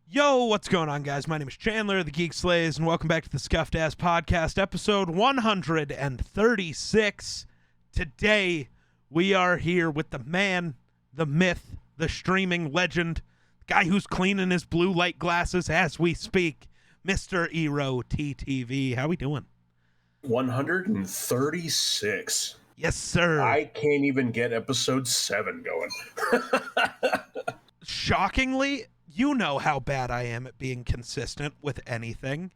Yo, what's going on, guys? My name is Chandler, the Geek Slays, and welcome back to the Scuffed Ass Podcast, episode 136. Today, we are here with the man, the myth, the streaming legend, the guy who's cleaning his blue light glasses as we speak, Mr. EROETTV. How we doing? 136. Yes, sir. I can't even get episode 7 going. Shockingly, you know how bad I am at being consistent with anything.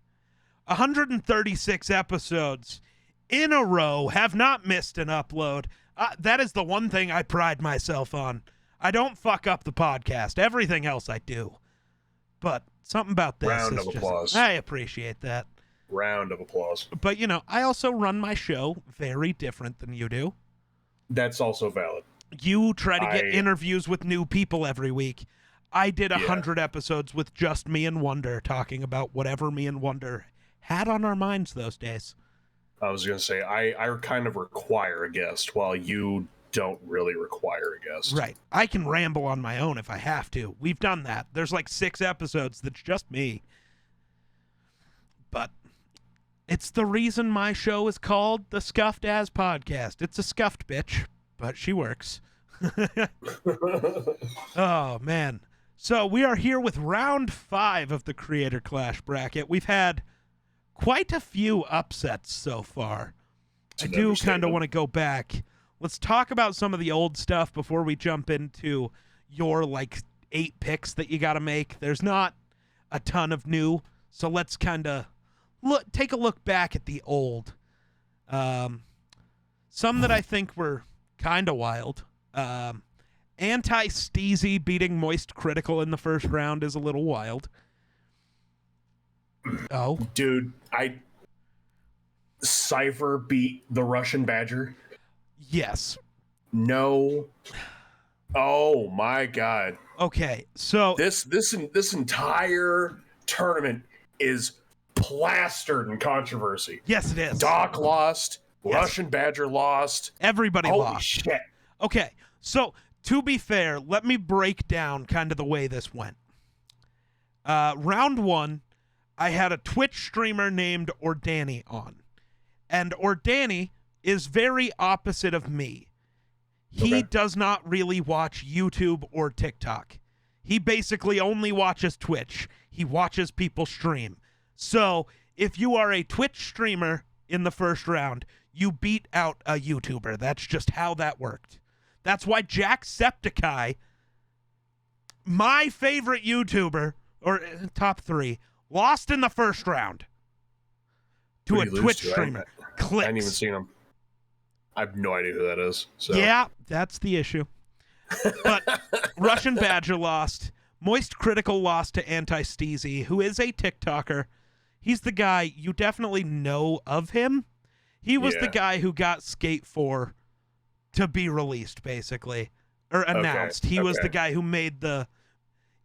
136 episodes in a row, have not missed an upload. That is the one thing I pride myself on. I don't fuck up the podcast. Everything else I do. But something about this Round is of just, applause. I appreciate that. Round of applause. But, you know, I also run my show very different than you do. That's also valid. You try to get interviews with new people every week. I did 100 episodes with just me and Wonder talking about whatever me and Wonder had on our minds those days. I was going to say, I kind of require a guest, while you don't really require a guest. Right. I can ramble on my own if I have to. We've done that. There's like 6 episodes that's just me. But it's the reason my show is called the Scuffed Ass Podcast. It's a scuffed bitch, but she works. Oh, man. So we are here with round 5 of the Creator Clash bracket. We've had quite a few upsets so far. I do kind of want to go back. Let's talk about some of the old stuff before we jump into your, 8 picks that you got to make. There's not a ton of new, so let's kind of take a look back at the old. Some that I think were kind of wild. Anti-Steezy beating Moist Critical in the first round is a little wild. Oh. Dude, Cypher beat the Russian Badger? Yes. No. Oh my god. Okay, so This entire tournament is plastered in controversy. yes, it is. Doc lost. Yes. Russian Badger lost. Everybody Holy lost. shit. Okay, so to be fair, let me break down kind of the way this went. Round 1, I had a Twitch streamer named Ordani on. And Ordani is very opposite of me. He does not really watch YouTube or TikTok. He basically only watches Twitch. He watches people stream. So if you are a Twitch streamer in the first round, you beat out a YouTuber. That's just how that worked. That's why Jacksepticeye, my favorite YouTuber, or top 3, lost in the first round to a Twitch streamer. Clicks. I haven't even seen him. I have no idea who that is. So. Yeah, that's the issue. But Russian Badger lost. Moist Critical lost to Anti-Steezy, who is a TikToker. He's the guy, you definitely know of him. He was the guy who got Skate 4 to be released, basically, or announced. He was the guy who made the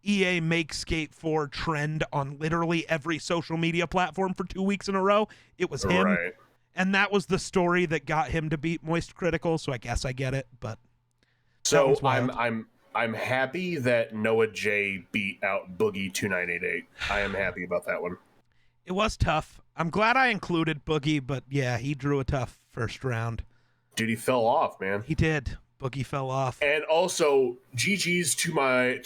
EA Make Skate 4 trend on literally every social media platform for 2 weeks in a row. It was him. Right. And that was the story that got him to beat Moist Critical, so I guess I get it, but so I'm happy that Noah J beat out Boogie 2988. I am happy about that one. It was tough. I'm glad I included Boogie, but yeah, he drew a tough first round. Dude, he fell off, man. He did. Boogie fell off. And also, GG's to my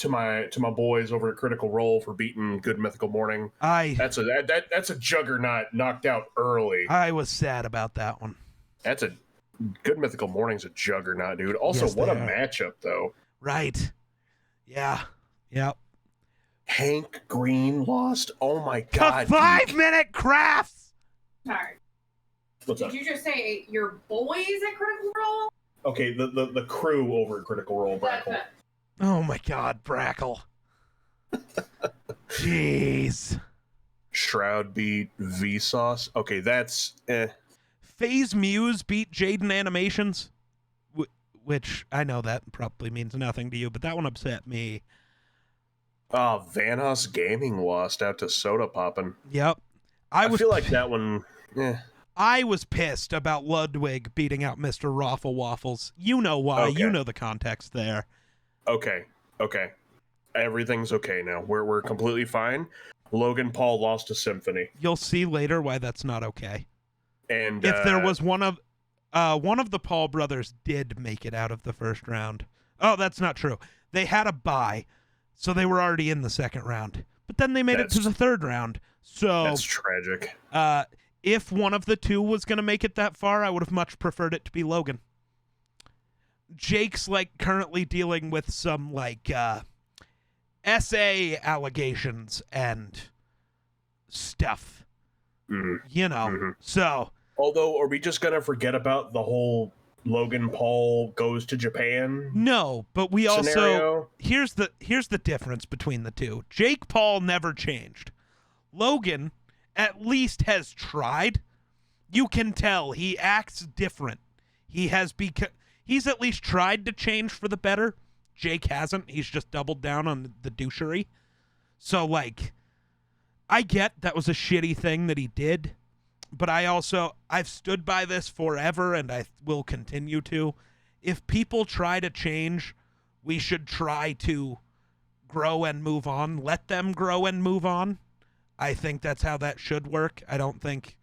boys over at Critical Role for beating Good Mythical Morning. That's a juggernaut knocked out early. I was sad about that one. That's a Good Mythical Morning's a juggernaut, dude. Also, yes, what a matchup though. Right. Yeah. Yep. Hank Green lost. Oh my god. The 5-minute crafts. Sorry. What's Did up? you just say your boys at Critical Role? Okay, the crew over at Critical Role, Brackle. Oh my god, Brackle. Jeez. Shroud beat Vsauce. Okay, that's FaZe Muse beat Jaden Animations, which I know that probably means nothing to you, but that one upset me. Vanos Gaming lost out to Soda Poppin'. Yep. I feel like that one. I was pissed about Ludwig beating out Mr. Raffle Waffles. You know why. Okay. You know the context there. Okay. Everything's okay now. We're completely fine. Logan Paul lost a symphony. You'll see later why that's not okay. And if there was one of the Paul brothers did make it out of the first round. Oh, that's not true. They had a bye, so they were already in the second round. But then they made it to the third round. So that's tragic. If one of the two was going to make it that far, I would have much preferred it to be Logan. Jake's like currently dealing with some like SA allegations and stuff. You know. So, although, are we just going to forget about the whole Logan Paul goes to Japan? No, but we scenario? also here's the difference between the two. Jake Paul never changed. Logan at least has tried. You can tell he acts different. He's at least tried to change for the better. Jake hasn't. He's just doubled down on the douchery. So like, I get that was a shitty thing that he did, but I've stood by this forever and I will continue to. If people try to change, we should try to grow and move on. Let them grow and move on. I think that's how that should work. I don't think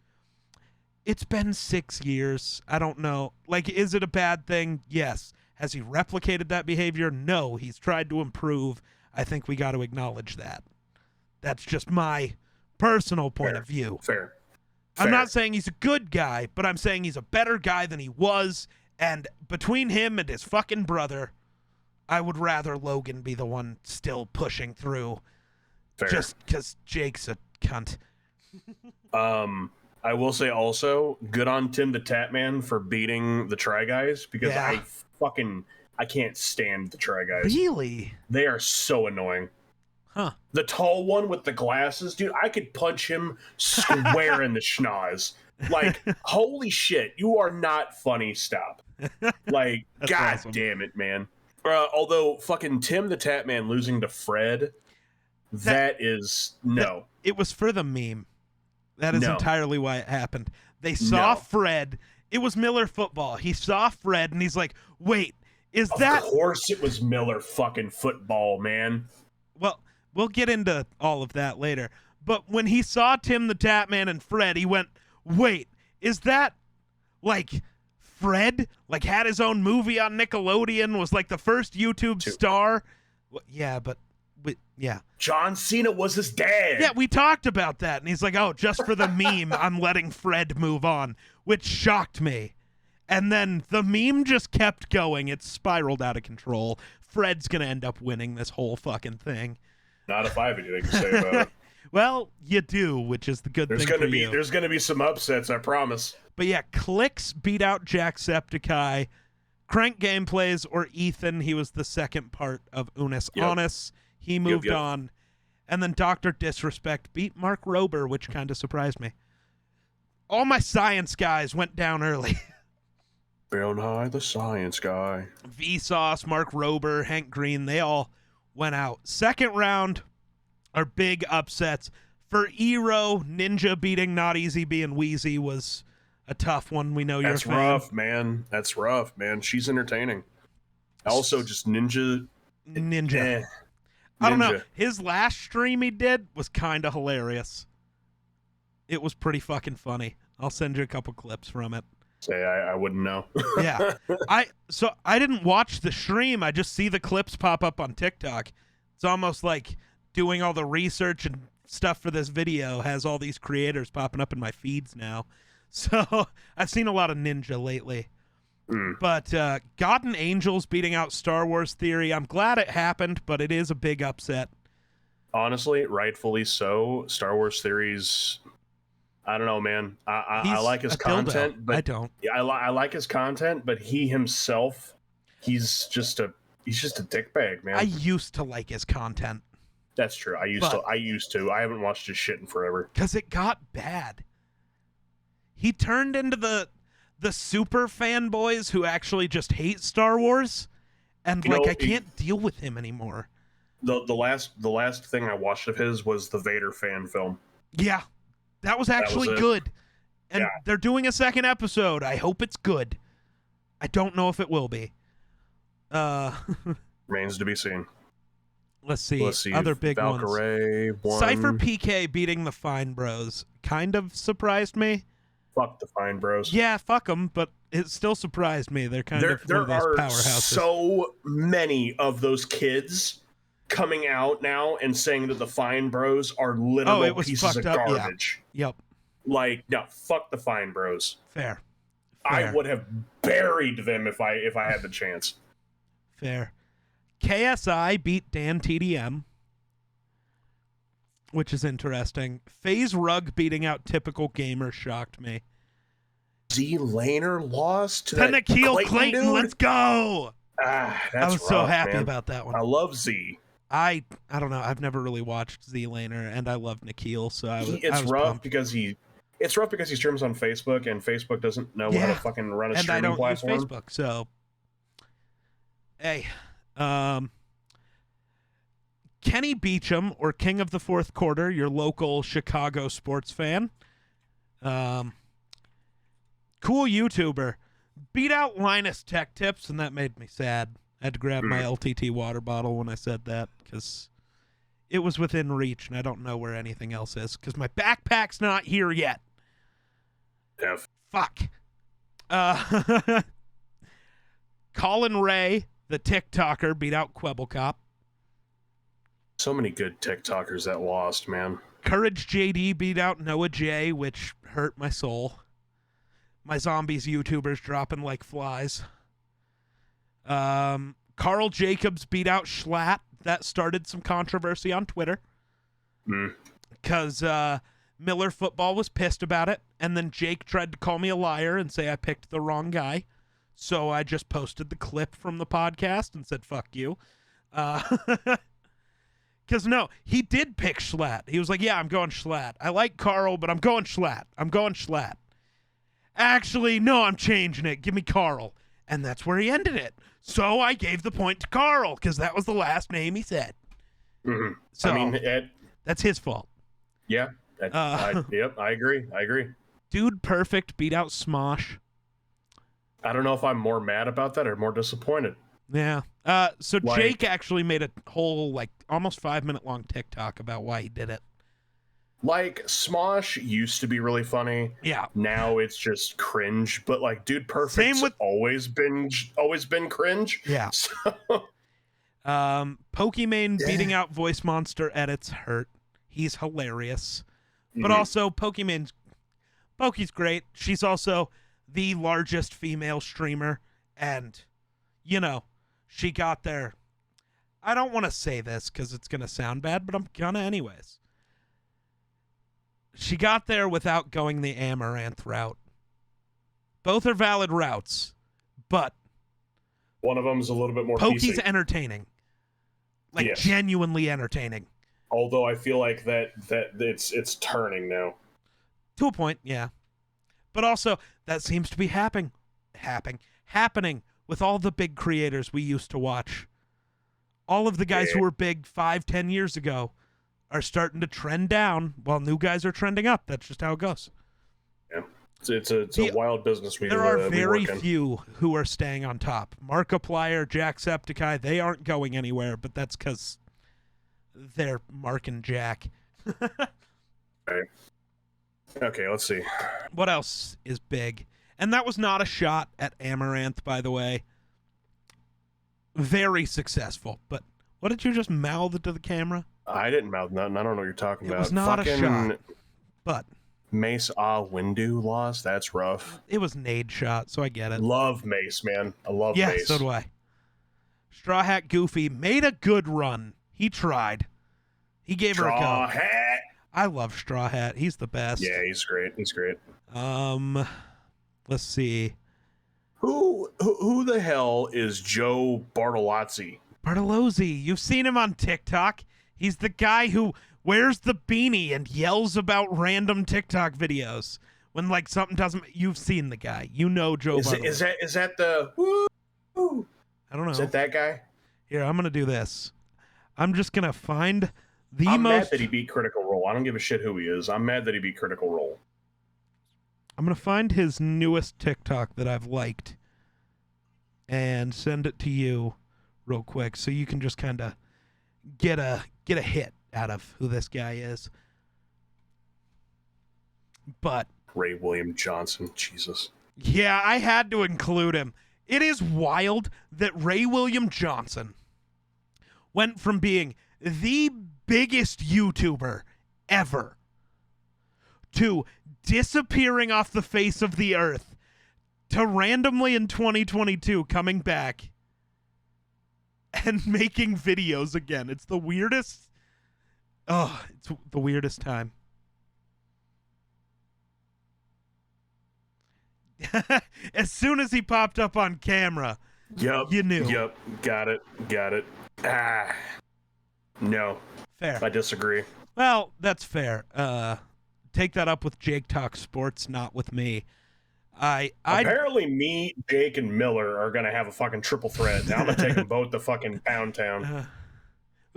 it's been 6 years. I don't know. Like, is it a bad thing? Yes. Has he replicated that behavior? No. He's tried to improve. I think we got to acknowledge that. That's just my personal point of view. Fair. I'm not saying he's a good guy, but I'm saying he's a better guy than he was. And between him and his fucking brother, I would rather Logan be the one still pushing through. Fair. Just because Jake's a cunt. I will say also, good on Tim the Tatman for beating the Try Guys, because I can't stand the Try Guys. Really? They are so annoying. Huh. The tall one with the glasses, dude, I could punch him square in the schnoz. Like, holy shit, you are not funny, stop. Like, god awesome. Damn it, man. Although, fucking Tim the Tatman losing to Fred, that is, no. It was for the meme. That is entirely why it happened. They saw Fred. It was Miller football. He saw Fred, and he's like, wait, is that... Of course it was Miller fucking football, man. Well, we'll get into all of that later. But when he saw Tim the Tatman and Fred, he went, wait, is that, like, Fred? Like, had his own movie on Nickelodeon, was, like, the first YouTube star? Well, yeah, but... yeah. John Cena was his dad. Yeah, we talked about that. And he's like, oh, just for the meme, I'm letting Fred move on, which shocked me. And then the meme just kept going. It spiraled out of control. Fred's going to end up winning this whole fucking thing. Not if I have anything to say about it. Well, you do, which is the good thing for you. There's going to be some upsets, I promise. But yeah, Clicks beat out Jacksepticeye. Crank Gameplays or Ethan, he was the second part of Unis Honest. He moved on. And then Dr. Disrespect beat Mark Rober, which kind of surprised me. All my science guys went down early. Bill Nye, the science guy. Vsauce, Mark Rober, Hank Green, they all went out. Second round are big upsets. For Eero, Ninja beating Not Easy being Wheezy was a tough one. We know you're a fan. That's rough, man. That's rough, man. She's entertaining. Also, just Ninja. I don't know. His last stream he did was kind of hilarious. It was pretty fucking funny. I'll send you a couple clips from it. Say I wouldn't know. Yeah. I didn't watch the stream. I just see the clips pop up on TikTok. It's almost like doing all the research and stuff for this video has all these creators popping up in my feeds now. So I've seen a lot of Ninja lately. But God and Angels beating out Star Wars Theory, I'm glad it happened, but it is a big upset. Honestly, rightfully so. Star Wars Theory's, I don't know, man. I like his content, but I don't. I like his content, but he himself, he's just a dickbag, man. I used to like his content. That's true. I used to. I haven't watched his shit in forever. Because it got bad. He turned into the super fanboys who actually just hate Star Wars, and I can't deal with him anymore. The last thing I watched of his was the Vader fan film. Yeah, that was actually good, and they're doing a second episode. I hope it's good. I don't know if it will be. Remains to be seen. Let's see. Let's see. Other big ones. Valkyrie won. Cypher PK beating the Fine Bros kind of surprised me. Fuck the Fine Bros. Yeah, fuck them, but it still surprised me. They're kind of one of those powerhouses. So many of those kids coming out now and saying that the Fine Bros are literal pieces of garbage. Yeah. Yep. Like, no, fuck the Fine Bros. Fair. I would have buried them if I had the chance. Fair. KSI beat Dan TDM, which is interesting. FaZe Rug beating out Typical Gamer shocked me. Z Laner lost to Nikhil Clayton. Dude? Let's go. That's I was so rough, happy man. about that one. I love Z. I don't know. I've never really watched Z Laner, and I love Nikhil, so I was rough pumped. because he streams on Facebook, and Facebook doesn't know how to fucking run a streaming platform. And I don't use Facebook, so hey. Kenny Beecham, or King of the Fourth Quarter, your local Chicago sports fan. Cool YouTuber. Beat out Linus Tech Tips, and that made me sad. I had to grab my LTT water bottle when I said that, because it was within reach, and I don't know where anything else is, because my backpack's not here yet. F. Fuck. Colin Ray, the TikToker, beat out Quebblecop. So many good TikTokers that lost, man. Courage JD beat out Noah J, which hurt my soul. My zombies YouTubers dropping like flies. Carl Jacobs beat out Schlatt. That started some controversy on Twitter. Because Miller Football was pissed about it, and then Jake tried to call me a liar and say I picked the wrong guy. So I just posted the clip from the podcast and said, fuck you. Because, no, he did pick Schlatt. He was like, yeah, I'm going Schlatt. I like Carl, but I'm going Schlatt. I'm going Schlatt. Actually, no, I'm changing it. Give me Carl. And that's where he ended it. So I gave the point to Carl, because that was the last name he said. So, I mean, that's his fault. Yeah. Yep, I agree. Dude Perfect beat out Smosh. I don't know if I'm more mad about that or more disappointed. Yeah. So Jake actually made a whole, almost 5-minute long TikTok about why he did it. Like, Smosh used to be really funny. Yeah. Now it's just cringe. But, Dude Perfect's always been cringe. Yeah. So... Pokimane beating out Voice Monster edits hurt. He's hilarious. But also, Poke's great. She's also the largest female streamer. And, she got there. I don't want to say this because it's going to sound bad, but I'm going to anyways. She got there without going the Amaranth route. Both are valid routes, but one of them's a little bit more Pokey's PC. Entertaining. Genuinely entertaining. Although I feel like that it's turning now. To a point, yeah. But also, that seems to be happening with all the big creators we used to watch. All of the guys who were big 5-10 years ago are starting to trend down while new guys are trending up. That's just how it goes. Yeah. It's a wild business. There are very few who are staying on top. Markiplier, Jacksepticeye, they aren't going anywhere, but that's because they're Mark and Jack. Okay, let's see. What else is big? And that was not a shot at Amaranth, by the way. Very successful. But what did you just mouth to the camera? I didn't mouth nothing. I don't know what you're talking about. It was not a shot. But Mace Windu lost. That's rough. It was nade shot, so I get it. Love Mace, man. I love Mace. Yeah, so do I. Straw Hat Goofy made a good run. He tried. He gave her a go. Straw Hat. I love Straw Hat. He's the best. Yeah, he's great. Let's see. Who the hell is Joe Bartolozzi? Bartolozzi. You've seen him on TikTok. He's the guy who wears the beanie and yells about random TikTok videos when something doesn't. You've seen the guy. You know Joe Bartolozzi. Is that the woo? I don't know. Is that guy? Here, I'm gonna do this. I'm just gonna find the I'm mad that he beat Critical Role. I don't give a shit who he is. I'm mad that he beat Critical Role. I'm gonna find his newest TikTok that I've liked and send it to you real quick so you can just kind of get a hit out of who this guy is. But Ray William Johnson, Jesus. yeah, I had to include him. It is wild that Ray William Johnson went from being the biggest YouTuber ever to disappearing off the face of the earth to randomly in 2022 coming back and making videos again. It's the weirdest. Oh, it's the weirdest time. As soon as he popped up on camera, Yep. you knew. Yep. Got it. Ah. No. Fair. I disagree. Well, that's fair. Take that up with Jake Talk Sports, not with me. I Apparently, me, Jake, and Miller are gonna have a fucking triple threat. Now I'm gonna take them both to fucking Pound Town.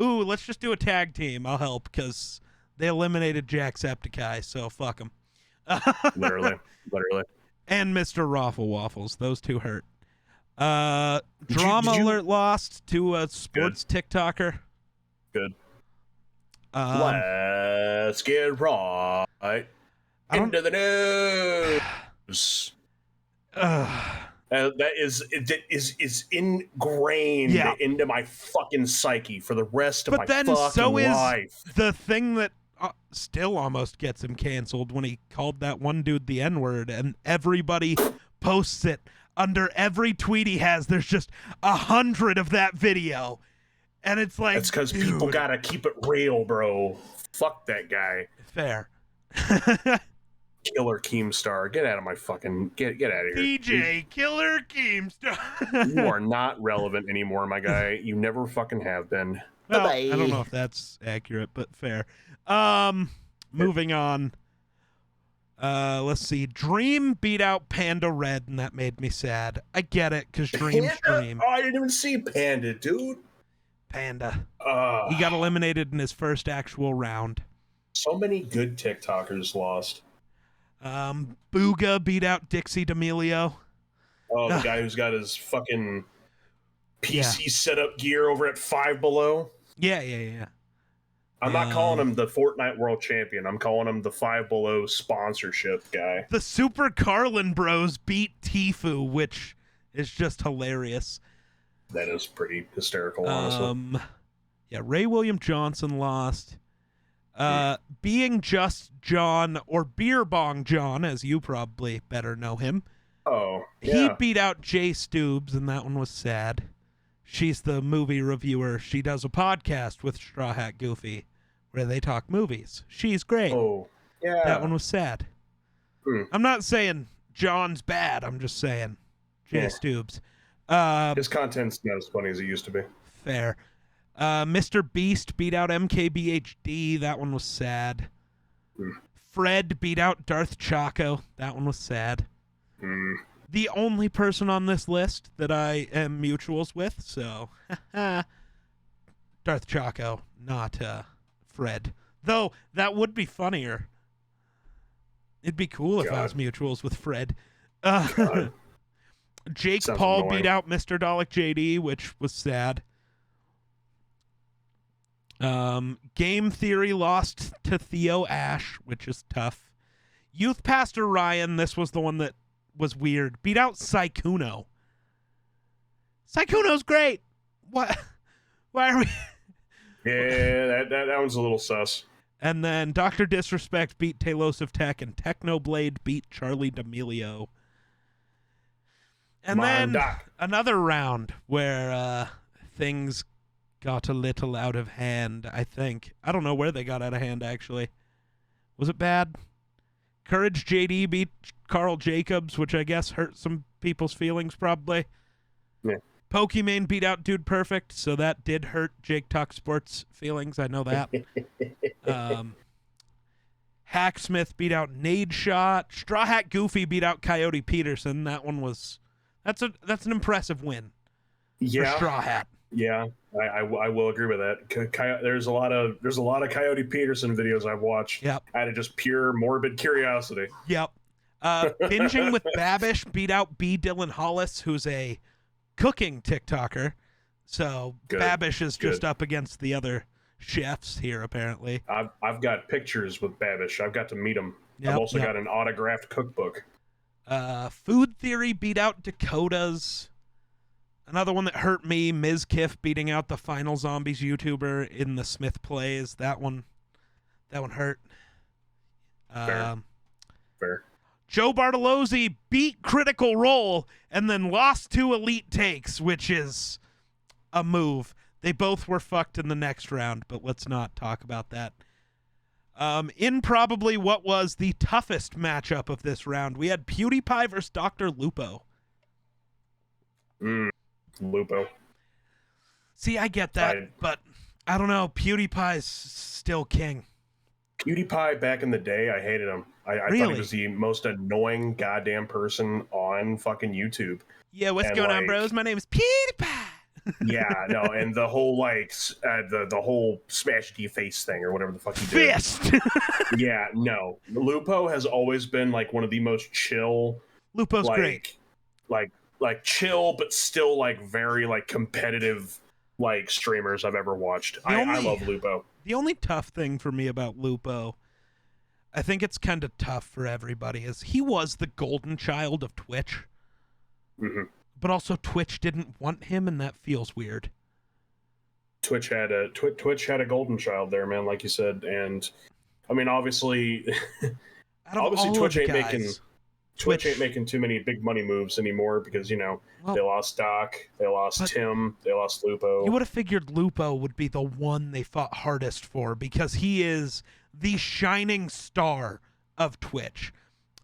Ooh, let's just do a tag team. I'll help because they eliminated Jacksepticeye, so fuck them. Literally. And Mr. Raffle Waffles. Those two hurt. Drama alert lost to a sports TikToker. Good. Let's get right into the news. That is ingrained into my fucking psyche for the rest of my fucking life. The thing that still almost gets him canceled when he called that one dude the N-word, and everybody posts it under every tweet he has. There's just 100 of that video, and it's like, that's because people gotta keep it real, bro. Fuck that guy. Fair. Killer Keemstar, get out of my fucking get out of here. DJ Killer Keemstar. You are not relevant anymore, my guy. You never fucking have been. Well, Bye-bye. I don't know if that's accurate, but fair. Moving on. Let's see. Dream beat out Panda Red, and that made me sad. I get it, because Dream's Dream. Oh, I didn't even see Panda, dude. Panda. He got eliminated in his first actual round. So many good TikTokers lost. Booga beat out Dixie D'Amelio. Oh, the guy who's got his fucking PC setup gear over at Five Below. Yeah. I'm not calling him the Fortnite World Champion. I'm calling him the Five Below sponsorship guy. The Super Carlin Bros beat Tfue, which is just hilarious. That is pretty hysterical, honestly. Yeah, Ray William Johnson lost. Being Just John, or Beer Bong John, as you probably better know him. Oh, yeah. He beat out Jay Stoobs, and that one was sad. She's the movie reviewer. She does a podcast with Straw Hat Goofy where they talk movies. She's great. Oh, yeah. That one was sad. I'm not saying John's bad. I'm just saying Jay Stoobs. His content's not as funny as it used to be. Fair. Mr. Beast beat out MKBHD. That one was sad. Fred beat out Darth Chaco. That one was sad. The only person on this list that I am mutuals with, so Darth Chaco, not Fred. Though that would be funnier. It'd be cool if I was mutuals with Fred. Jake Sounds Paul annoying. beat out Mr. Dalek JD, which was sad. Game Theory lost to Theo Ash, which is tough. Youth Pastor Ryan, this was the one that was weird, beat out Saikuno. Saikuno's great. What? Why are we? Yeah, that one's a little sus. And then Dr. Disrespect beat Talos of Tech, and Technoblade beat Charlie D'Amelio. And then another round where things got a little out of hand, I think. I don't know where they got out of hand, actually. Was it bad? Courage JD beat Carl Jacobs, which I guess hurt some people's feelings, probably. Yeah. Pokemane beat out Dude Perfect, so that did hurt Jake Talk Sports' feelings. I know that. Hacksmith beat out Nade Shot. Straw Hat Goofy beat out Coyote Peterson. That one was... That's an impressive win for Straw Hat. Yeah, I will agree with that. There's a lot of Coyote Peterson videos I've watched. Yep. Out of just pure morbid curiosity. Yep. Binging with Babish beat out B. Dylan Hollis, who's a cooking TikToker. So Good. Babish is just Good. up against the other chefs here, apparently. I've got pictures with Babish. I've got to meet him. Yep, I've also yep. got an autographed cookbook. Food Theory beat out Dakota's. Another one that hurt me, Ms. Kiff beating out the Final Zombies YouTuber in the Smith Plays. That one hurt. Fair. Joe Bartolozzi beat Critical Role and then lost to Elite Takes, which is a move. They both were fucked in the next round, but let's not talk about that. In probably what was the toughest matchup of this round, we had PewDiePie versus Dr. Lupo. Lupo. See, I get that, but I don't know. PewDiePie's still king. PewDiePie back in the day, I hated him. I thought Really? he was the most annoying goddamn person on fucking YouTube. Yeah, what's And, going on, like- bros? My name is PewDiePie. Yeah, no, and the whole the whole smash to your face thing or whatever the fuck he did. Fist. Yeah, no. Lupo has always been like one of the most chill, Lupo's great. like chill, but still like very like competitive like streamers I've ever watched. I love Lupo. The only tough thing for me about Lupo, I think it's kind of tough for everybody, is he was the golden child of Twitch. Mm-hmm. But also Twitch didn't want him, and that feels weird. Twitch had a golden child there, man, like you said, and I mean, obviously, Out of all Twitch of ain't the making guys, Twitch ain't making too many big money moves anymore because they lost Doc, they lost but Tim, they lost Lupo. You would have figured Lupo would be the one they fought hardest for because he is the shining star of Twitch.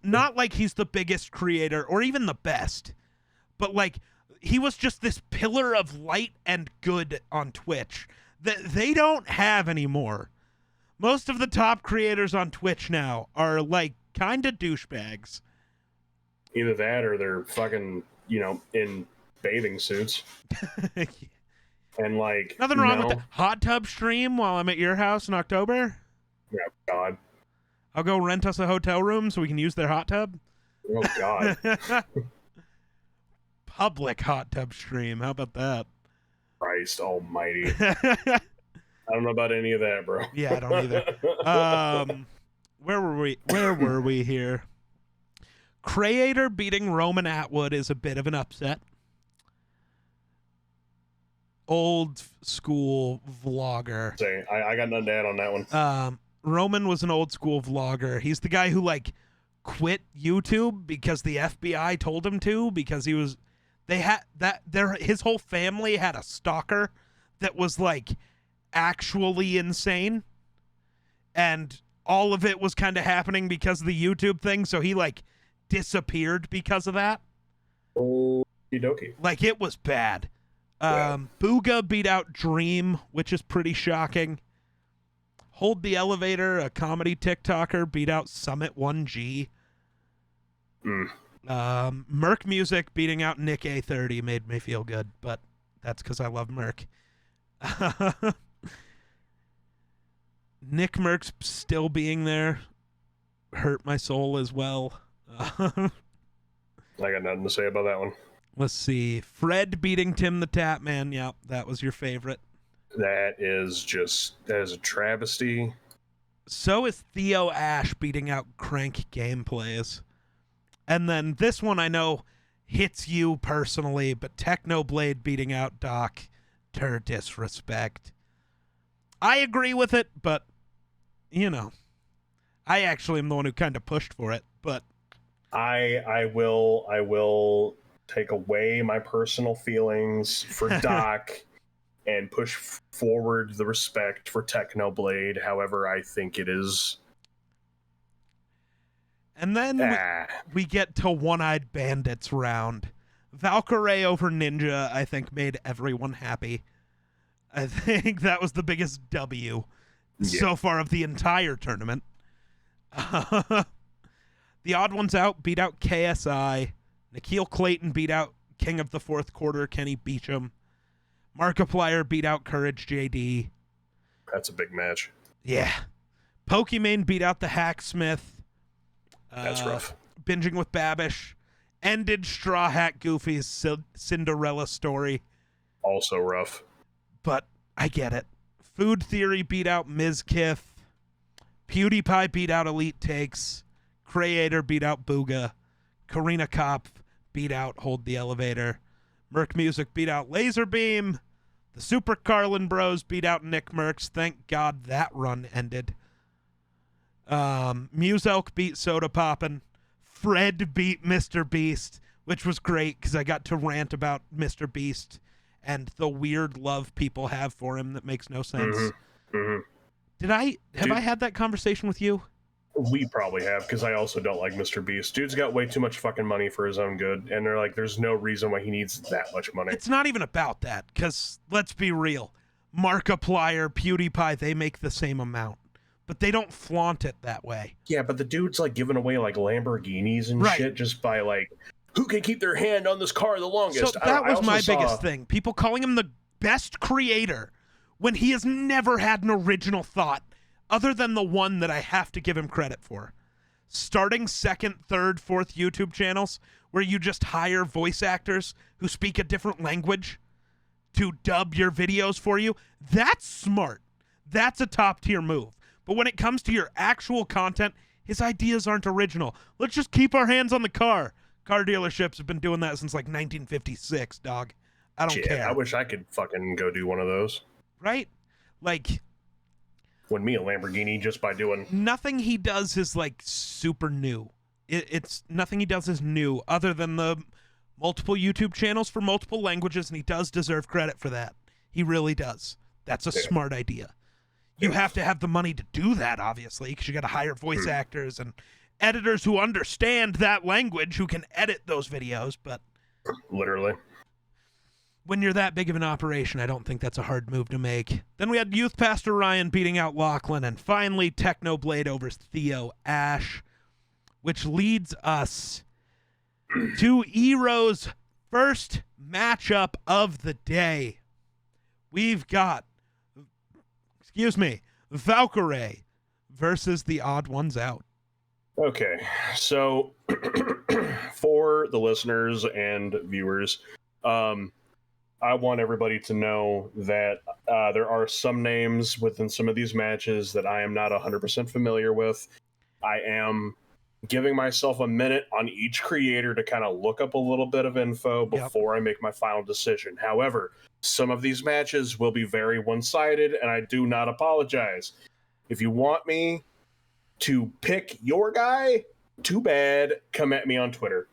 Not like he's the biggest creator or even the best, but like he was just this pillar of light and good on Twitch that they don't have anymore. Most of the top creators on Twitch now are like kind of douchebags. Either that or they're fucking, in bathing suits. And like Nothing wrong with the hot tub stream while I'm at your house in October. Yeah, God. I'll go rent us a hotel room so we can use their hot tub. Oh God. Public hot tub stream. How about that? Christ almighty. I don't know about any of that, bro. Yeah, I don't either. Where were we here? Creator beating Roman Atwood is a bit of an upset. Old school vlogger. Say, I got nothing to add on that one. Roman was an old school vlogger. He's the guy who like quit YouTube because the FBI told him to because his whole family had a stalker that was like actually insane, and all of it was kind of happening because of the YouTube thing, so he like disappeared because of that. Okie dokie. Like it was bad. Yeah. Booga beat out Dream, which is pretty shocking. Hold the Elevator, a comedy TikToker, beat out Summit 1G. Merck Music beating out Nick A30 made me feel good, but that's because I love Merck. Nick Merck's still being there hurt my soul as well. I got nothing to say about that one. Let's see. Fred beating Tim the Tap Man. Yep, that was your favorite. That is a travesty. So is Theo Ash beating out Crank Gameplays. And then this one I know hits you personally, but Technoblade beating out Doc Ter Disrespect. I agree with it, but, I actually am the one who kind of pushed for it, but... I will take away my personal feelings for Doc and push forward the respect for Technoblade, however I think it is. And then we get to One-Eyed Bandits round. Valkyrie over Ninja, I think, made everyone happy. I think that was the biggest W so far of the entire tournament. The Odd Ones Out beat out KSI. Nikhil Clayton beat out King of the Fourth Quarter, Kenny Beecham. Markiplier beat out Courage JD. That's a big match. Yeah. Pokemane beat out the Hacksmith. That's rough. Binging with Babish. Ended Straw Hat Goofy's Cinderella story. Also rough. But I get it. Food Theory beat out Mizkif. PewDiePie beat out Elite Takes. Creator beat out Booga. Karina Kopf beat out Hold the Elevator. Merck Music beat out Laserbeam. The Super Carlin Bros beat out Nick Merckx. Thank God that run ended. Muselk beat Soda Poppin'. Fred beat Mr. Beast, which was great because I got to rant about Mr. Beast and the weird love people have for him that makes no sense. Mm-hmm. Mm-hmm. Have I had that conversation with you? We probably have, because I also don't like Mr. Beast. Dude's got way too much fucking money for his own good, and they're like, there's no reason why he needs that much money. It's not even about that, because let's be real. Markiplier, PewDiePie, they make the same amount, but they don't flaunt it that way. Yeah, but the dude's like giving away like Lamborghinis and shit just by like, who can keep their hand on this car the longest? So that was my biggest thing. People calling him the best creator when he has never had an original thought other than the one that I have to give him credit for. Starting second, third, fourth YouTube channels where you just hire voice actors who speak a different language to dub your videos for you. That's smart. That's a top tier move. But when it comes to your actual content, his ideas aren't original. Let's just keep our hands on the car. Car dealerships have been doing that since like 1956, dog. I don't care. I wish I could fucking go do one of those. Right? Like, win me a Lamborghini just by doing... Nothing he does is like super new. It's nothing he does is new other than the multiple YouTube channels for multiple languages, and he does deserve credit for that. He really does. That's a smart idea. You have to have the money to do that, obviously, because you got to hire voice actors and editors who understand that language who can edit those videos, but... Literally. When you're that big of an operation, I don't think that's a hard move to make. Then we had Youth Pastor Ryan beating out Lachlan, and finally Technoblade over Theo Ash, which leads us to Ero's first matchup of the day. We've got, Valkyrae versus the Odd Ones Out. Okay, so for the listeners and viewers, I want everybody to know that there are some names within some of these matches that I am not 100% familiar with. I am giving myself a minute on each creator to kind of look up a little bit of info before I make my final decision. However, some of these matches will be very one-sided, and I do not apologize. If you want me to pick your guy, too bad, come at me on Twitter.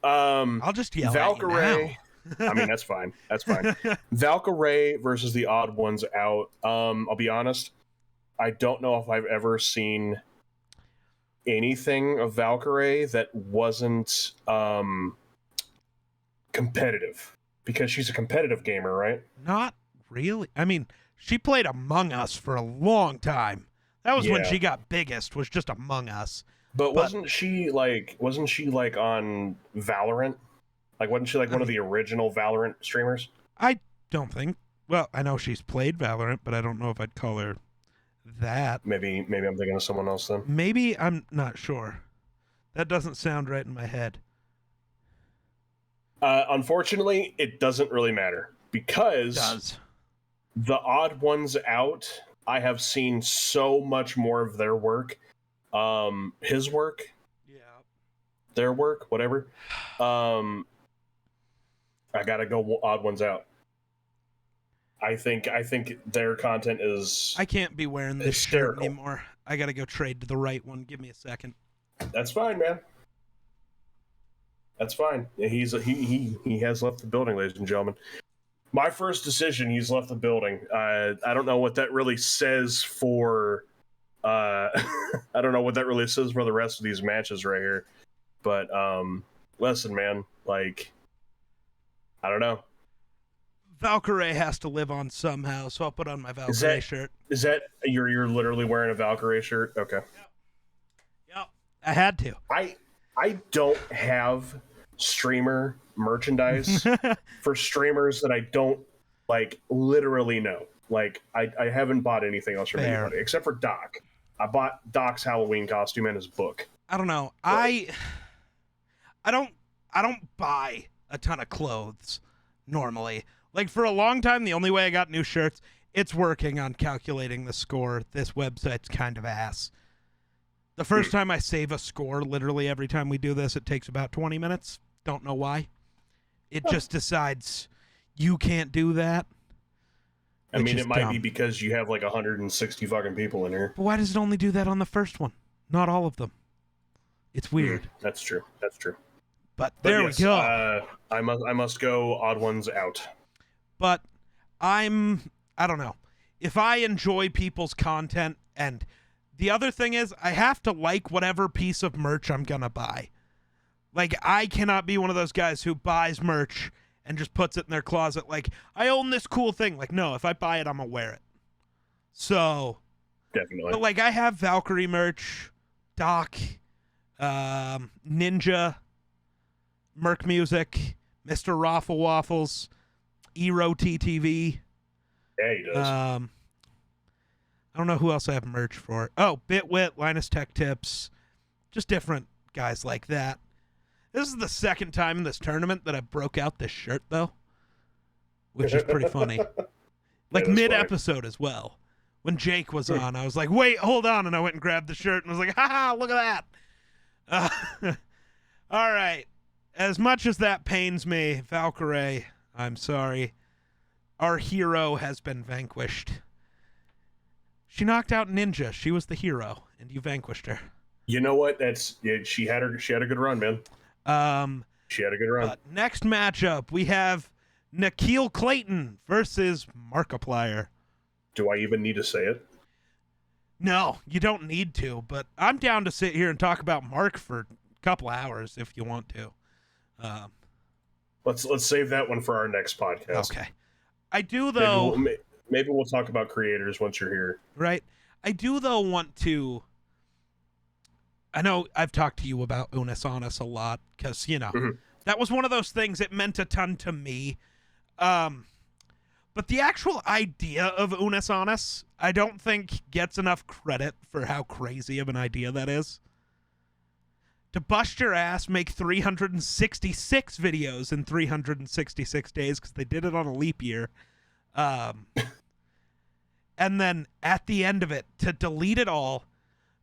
I'll just yell Valkyrae, at you now. I mean, that's fine. That's fine. Valkyrae versus the Odd Ones Out. I'll be honest. I don't know if I've ever seen anything of Valkyrae that wasn't competitive, because she's a competitive gamer, right? Not really. I mean, she played Among Us for a long time. That was when she got biggest, was just Among Us. But wasn't she like on Valorant? Like, wasn't she like one of the original Valorant streamers? I don't think. Well, I know she's played Valorant, but I don't know if I'd call her that. Maybe I'm thinking of someone else then. Maybe, I'm not sure. That doesn't sound right in my head. Unfortunately, it doesn't really matter, because the Odd Ones Out, I have seen so much more of their work. His work? Yeah. Their work? Whatever. I gotta go Odd Ones Out. I think their content is... I can't be wearing this shirt anymore. I gotta go trade to the right one. Give me a second. That's fine, man. That's fine. He has left the building, ladies and gentlemen. My first decision, he's left the building. I don't know what that really says for... I don't know what that really says for the rest of these matches right here. But, listen, man, like, I don't know. Valkyrae has to live on somehow, so I'll put on my Valkyrae shirt. Is that you're literally wearing a Valkyrae shirt? Okay. Yep. I had to. I don't have streamer merchandise for streamers that I don't like literally know. Like I haven't bought anything else from anybody except for Doc. I bought Doc's Halloween costume and his book. I don't know. I don't buy a ton of clothes normally. Like, for a long time, the only way I got new shirts, it's working on calculating the score. This website's kind of ass. The first time I save a score, literally every time we do this, it takes about 20 minutes. Don't know why. It just decides you can't do that. I mean, it might dumb. be because you have like 160 fucking people in here. But why does it only do that on the first one? Not all of them. It's weird. That's true. But there yes, we go. I must go odd ones out. But I don't know. If I enjoy people's content, and the other thing is I have to like whatever piece of merch I'm going to buy. Like, I cannot be one of those guys who buys merch and just puts it in their closet like, I own this cool thing. Like, no, if I buy it, I'm going to wear it. So, Definitely. but like, I have Valkyrie merch, Doc, Ninja, Merck Music, Mr. Raffle Waffles, EROETTV. Yeah, he does. I don't know who else I have merch for. Oh, Bitwit, Linus Tech Tips, just different guys like that. This is the second time in this tournament that I broke out this shirt, though, which is pretty funny. Like mid-episode as well. When Jake was on, I was like, wait, hold on. And I went and grabbed the shirt and was like, haha, look at that. All right. As much as that pains me, Valkyrie, I'm sorry. Our hero has been vanquished. She knocked out Ninja. She was the hero, and you vanquished her. You know what? She had a good run, man. She had a good run. Next matchup, we have Nikhil Clayton versus Markiplier. Do I even need to say it? No, you don't need to, but I'm down to sit here and talk about Mark for a couple hours if you want to. Let's save that one for our next podcast. Okay. I do, though. Maybe we'll talk about creators once you're here. Right. I do, though, want to. I know I've talked to you about Unis Honest a lot because, that was one of those things. It meant a ton to me. But the actual idea of Unis Honest, I don't think gets enough credit for how crazy of an idea that is. To bust your ass, make 366 videos in 366 days because they did it on a leap year. And then at the end of it, to delete it all.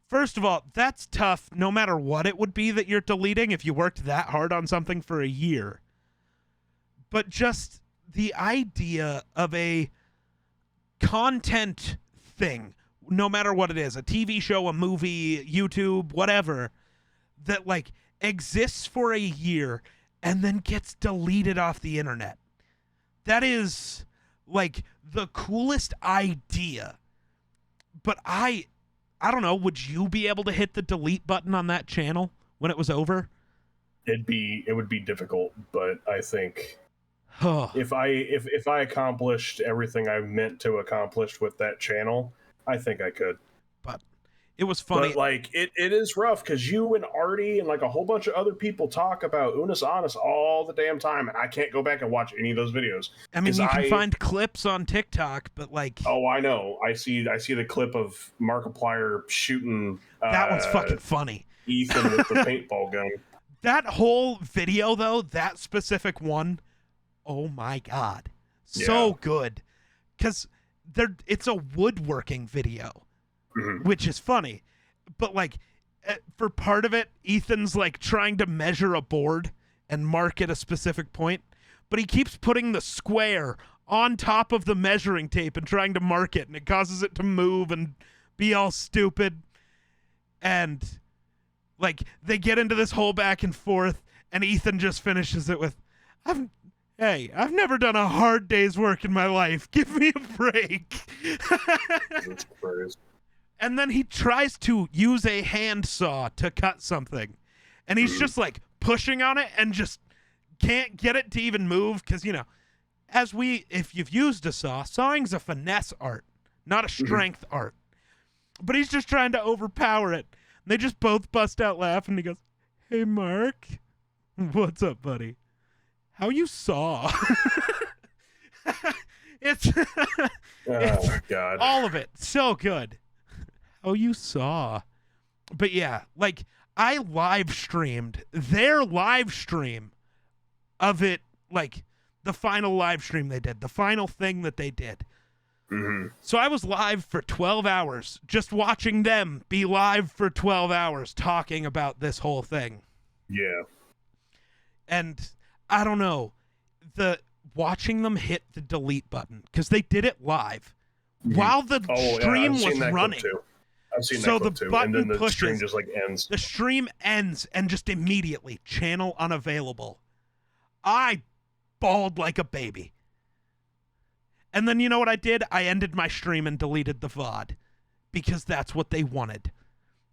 First of all, that's tough no matter what it would be that you're deleting if you worked that hard on something for a year. But just the idea of a content thing, no matter what it is, a TV show, a movie, YouTube, whatever, that like exists for a year and then gets deleted off the internet. That is like the coolest idea. But I don't know, would you be able to hit the delete button on that channel when it was over? It would be difficult, but I think if I accomplished everything I meant to accomplish with that channel, I think I could. But it was funny. But like it is rough because you and Artie and like a whole bunch of other people talk about Unis Honest all the damn time, and I can't go back and watch any of those videos. I mean, you can find clips on TikTok, but like, oh, I know. I see the clip of Markiplier shooting. That one's fucking funny. Ethan with the paintball gun. That whole video, though, that specific one, oh my god, so good, because it's a woodworking video. Mm-hmm. Which is funny, but like for part of it, Ethan's like trying to measure a board and mark at a specific point, but he keeps putting the square on top of the measuring tape and trying to mark it, and it causes it to move and be all stupid. And like they get into this whole back and forth, and Ethan just finishes it with, I've never done a hard day's work in my life. Give me a break. That's crazy. And then he tries to use a handsaw to cut something. And he's just like pushing on it and just can't get it to even move. Because, if you've used a saw, sawing's a finesse art, not a strength art. But he's just trying to overpower it. And they just both bust out laughing. And he goes, hey, Mark. What's up, buddy? How you saw? It's God. All of it. So good. Oh, you saw. But yeah, like I live streamed their live stream of it, like the final live stream they did, the final thing that they did. Mm-hmm. So I was live for 12 hours, just watching them be live for 12 hours talking about this whole thing. Yeah. And I don't know, watching them hit the delete button, because they did it live while the stream was running. I've seen So that clip the too. button And then the pushes, stream just like ends. The stream ends, and just immediately, channel unavailable. I bawled like a baby. And then you know what I did? I ended my stream and deleted the VOD, because that's what they wanted.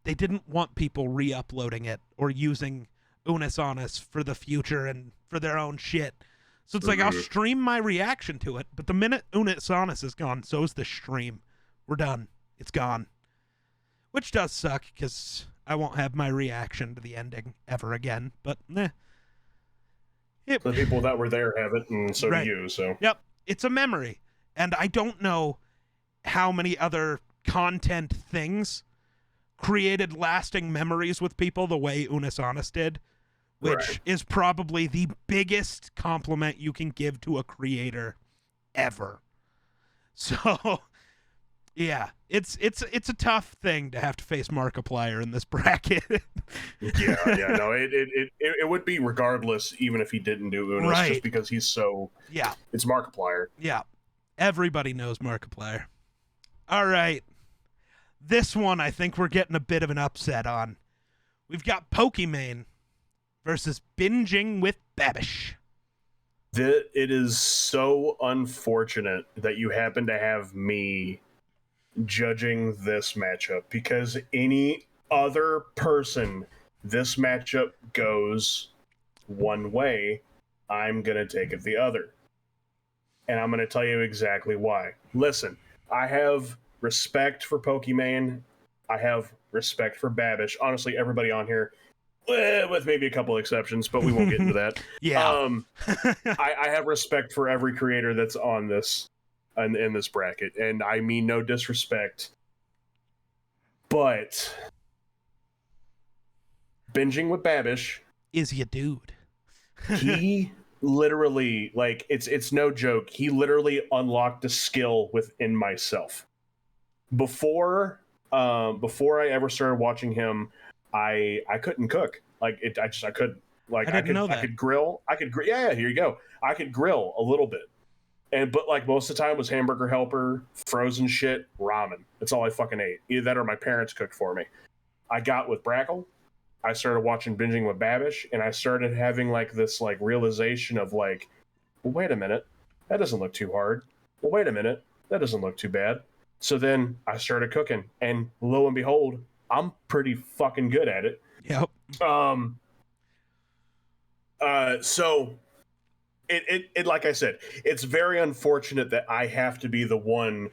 They didn't want people re-uploading it or using Unis Honest for the future and for their own shit. So it's like, I'll stream my reaction to it, but the minute Unis Honest is gone, so is the stream. We're done. It's gone. Which does suck, because I won't have my reaction to the ending ever again, but The people that were there have it, and so do you, so. Yep. It's a memory. And I don't know how many other content things created lasting memories with people the way Unis Honest did, which is probably the biggest compliment you can give to a creator ever. So, yeah, it's a tough thing to have to face Markiplier in this bracket. No, it would be regardless, even if he didn't do Unis, just because he's so. Yeah, it's Markiplier. Yeah, everybody knows Markiplier. All right, this one I think we're getting a bit of an upset on. We've got Pokemane versus Binging with Babish. It is so unfortunate that you happen to have me judging this matchup, because any other person this matchup goes one way, I'm going to take it the other. And I'm going to tell you exactly why. Listen, I have respect for Pokemane. I have respect for Babish. Honestly, everybody on here, with maybe a couple exceptions, but we won't get into that. I have respect for every creator that's on this in this bracket, and I mean no disrespect, but Binging with Babish is ya dude. He literally, like, it's no joke, he literally unlocked a skill within myself. Before I ever started watching him, I couldn't cook. Like, I couldn't. Like, I didn't know that. I could grill. Yeah, here you go. I could grill a little bit. But like most of the time was Hamburger Helper, frozen shit, ramen. That's all I fucking ate. Either that or my parents cooked for me. I got with Brackle. I started watching Binging with Babish, and I started having like this like realization of like, well, wait a minute, that doesn't look too hard. Well, wait a minute, that doesn't look too bad. So then I started cooking, and lo and behold, I'm pretty fucking good at it. Yep. So it like I said, it's very unfortunate that I have to be the one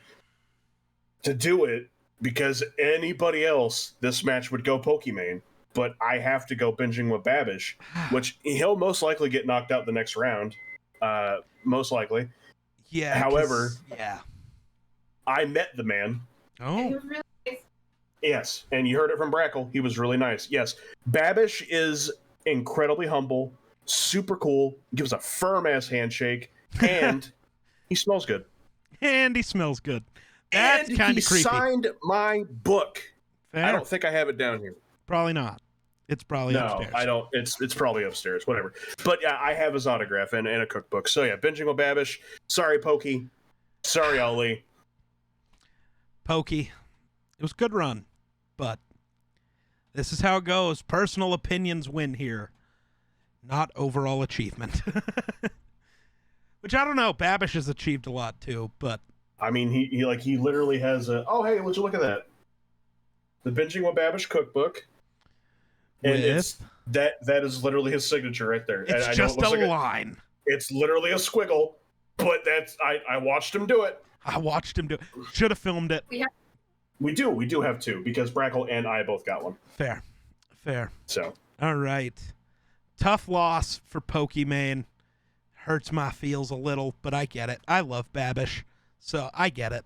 to do it, because anybody else, this match would go Pokemane, but I have to go Binging with Babish, which he'll most likely get knocked out the next round. Most likely. Yeah. However, yeah, I met the man. Oh. It was really nice. Yes, and you heard it from Brackle. He was really nice. Yes, Babish is incredibly humble, super cool, gives a firm-ass handshake, and he smells good. And he smells good. That's kind of creepy. He signed my book. Fair. I don't think I have it down here. Probably not. It's probably upstairs. No, I don't. It's probably upstairs, whatever. But yeah, I have his autograph and a cookbook. So yeah, Binging with Babish. Sorry, Pokey. Sorry, Ali. Pokey. It was a good run, but this is how it goes. Personal opinions win here, not overall achievement. Which I don't know. Babish has achieved a lot too, but I mean, he literally has a. Oh, hey, would you look at that? The Binging with Babish cookbook. And that is literally his signature right there. It's and just a line. It's literally a squiggle, but I watched him do it. I watched him do it. Should have filmed it. We do have two, because Brackle and I both got one. Fair. So. All right. Tough loss for Pokemane. Hurts my feels a little, but I get it. I love Babish, so I get it.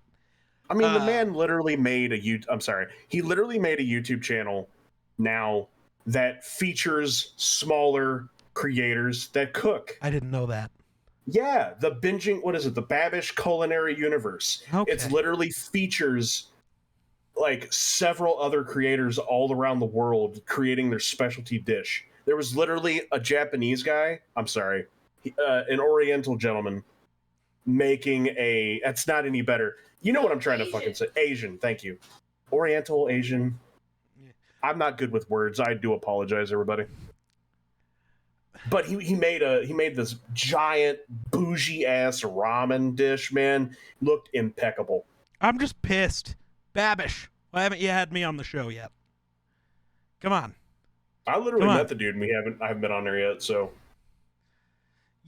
I mean, the man literally made he literally made a YouTube channel now that features smaller creators that cook. I didn't know that. Yeah, the binging. What is it? The Babish Culinary Universe. Okay. It's literally features like several other creators all around the world creating their specialty dish. There was literally a Japanese guy. I'm sorry, an Oriental gentleman making a. That's not any better. You know what I'm trying to fucking say? Asian. Thank you. Oriental, Asian. I'm not good with words. I do apologize, everybody. But he made this giant bougie ass ramen dish, man. Looked impeccable. I'm just pissed. Babish, why haven't you had me on the show yet? Come on. I literally met the dude and I haven't been on there yet, so.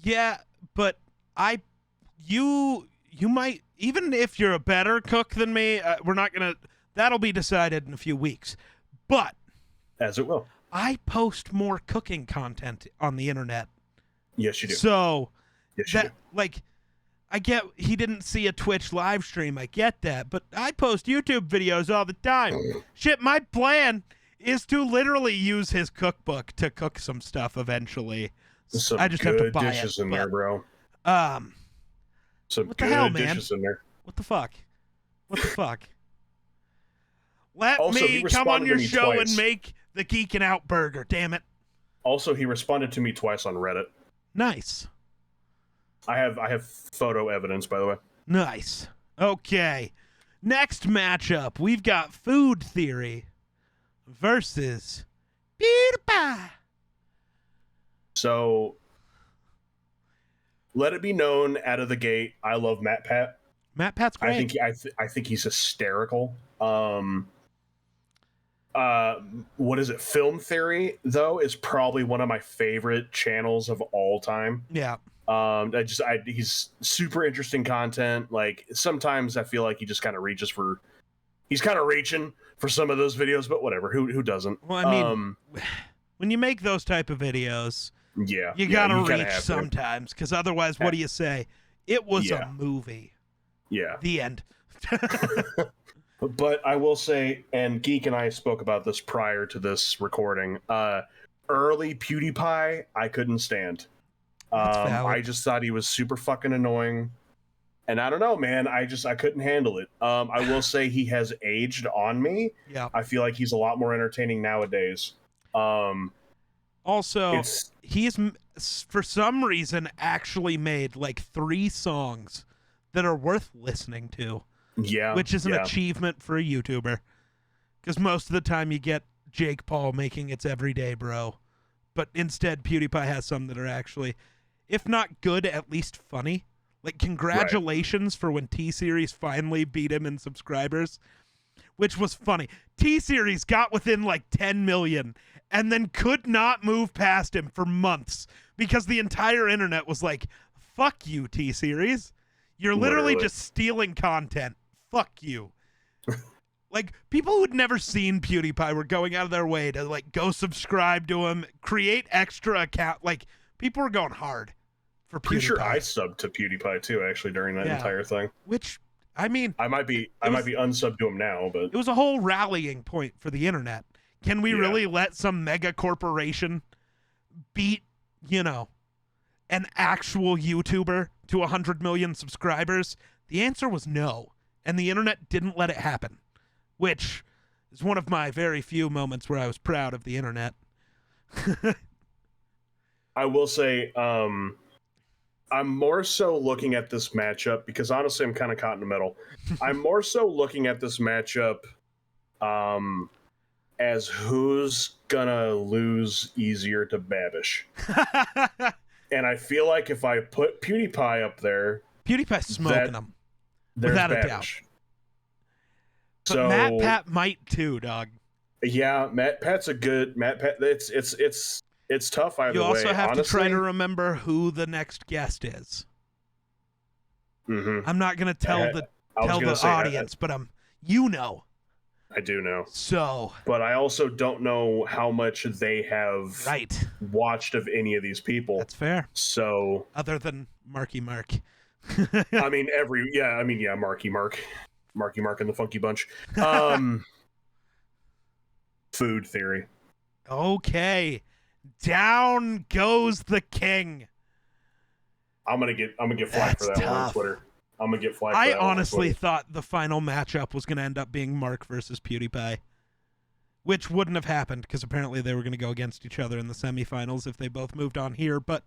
Yeah, but you might, even if you're a better cook than me, we're not gonna, that'll be decided in a few weeks. But as it will. I post more cooking content on the internet. Yes, you do. So yes, you do. Like, I get he didn't see a Twitch live stream. I get that, but I post YouTube videos all the time. Shit, my plan is to literally use his cookbook to cook some stuff eventually. Some I just have to buy dishes it, in there, bro. Some what the hell, man? dishes in there. What the fuck? What the fuck? Let also, me come on your show twice. and make the Geekin' Out burger. Damn it! Also, he responded to me twice on Reddit. Nice. I have photo evidence, by the way. Nice. Okay. Next matchup, we've got Food Theory versus PewDiePie. So, let it be known out of the gate, I love Matt Pat. Matt Pat's great. I think he's hysterical. What is it? Film Theory, though, is probably one of my favorite channels of all time. Yeah. He's super interesting content. Like, sometimes I feel like he just kind of he's kind of reaching for some of those videos, but whatever. Who doesn't? Well, I mean, when you make those type of videos, you gotta reach sometimes, because otherwise, what do you say? It was a movie. Yeah. The end. But I will say, and Geek and I spoke about this prior to this recording, early PewDiePie, I couldn't stand. I just thought he was super fucking annoying. And I don't know, man. I couldn't handle it. I will say he has aged on me. Yeah. I feel like he's a lot more entertaining nowadays. Also, he's, for some reason, actually made like 3 songs that are worth listening to. Yeah. Which is an achievement for a YouTuber. Because most of the time you get Jake Paul making It's Everyday Bro. But instead, PewDiePie has some that are actually, if not good, at least funny. Like, congratulations for when T-Series finally beat him in subscribers. Which was funny. T-Series got within like 10 million and then could not move past him for months. Because the entire internet was like, fuck you, T-Series. You're literally just stealing content. Fuck you. Like, people who'd never seen PewDiePie were going out of their way to, like, go subscribe to him, create extra account. Like, people were going hard for PewDiePie. Pretty sure I subbed to PewDiePie, too, actually, during that entire thing. Which, I mean... I might be unsubbed to him now, but... It was a whole rallying point for the internet. Can we really let some mega corporation beat, an actual YouTuber to 100 million subscribers? The answer was no. And the internet didn't let it happen, which is one of my very few moments where I was proud of the internet. I will say, I'm more so looking at this matchup because honestly, I'm kind of caught in the middle. I'm more so looking at this matchup as who's gonna lose easier to Babish. And I feel like if I put PewDiePie up there, PewDiePie's smoking him. Without a doubt. But Matt Pat might too, dog. Yeah, Matt Pat's a good Matt Pat. It's tough either way. You also have honestly. to try to remember who the next guest is. Mm-hmm. I'm not gonna tell the audience, but I do know. So, but I also don't know how much they have watched of any of these people. That's fair. So, other than Marky Mark. I mean, Marky Mark and the Funky Bunch. Food Theory. Okay, down goes the king. I'm gonna get flack for that one on Twitter. I'm gonna get flack. For that honestly thought the final matchup was gonna end up being Mark versus PewDiePie, which wouldn't have happened because apparently they were gonna go against each other in the semifinals if they both moved on here. But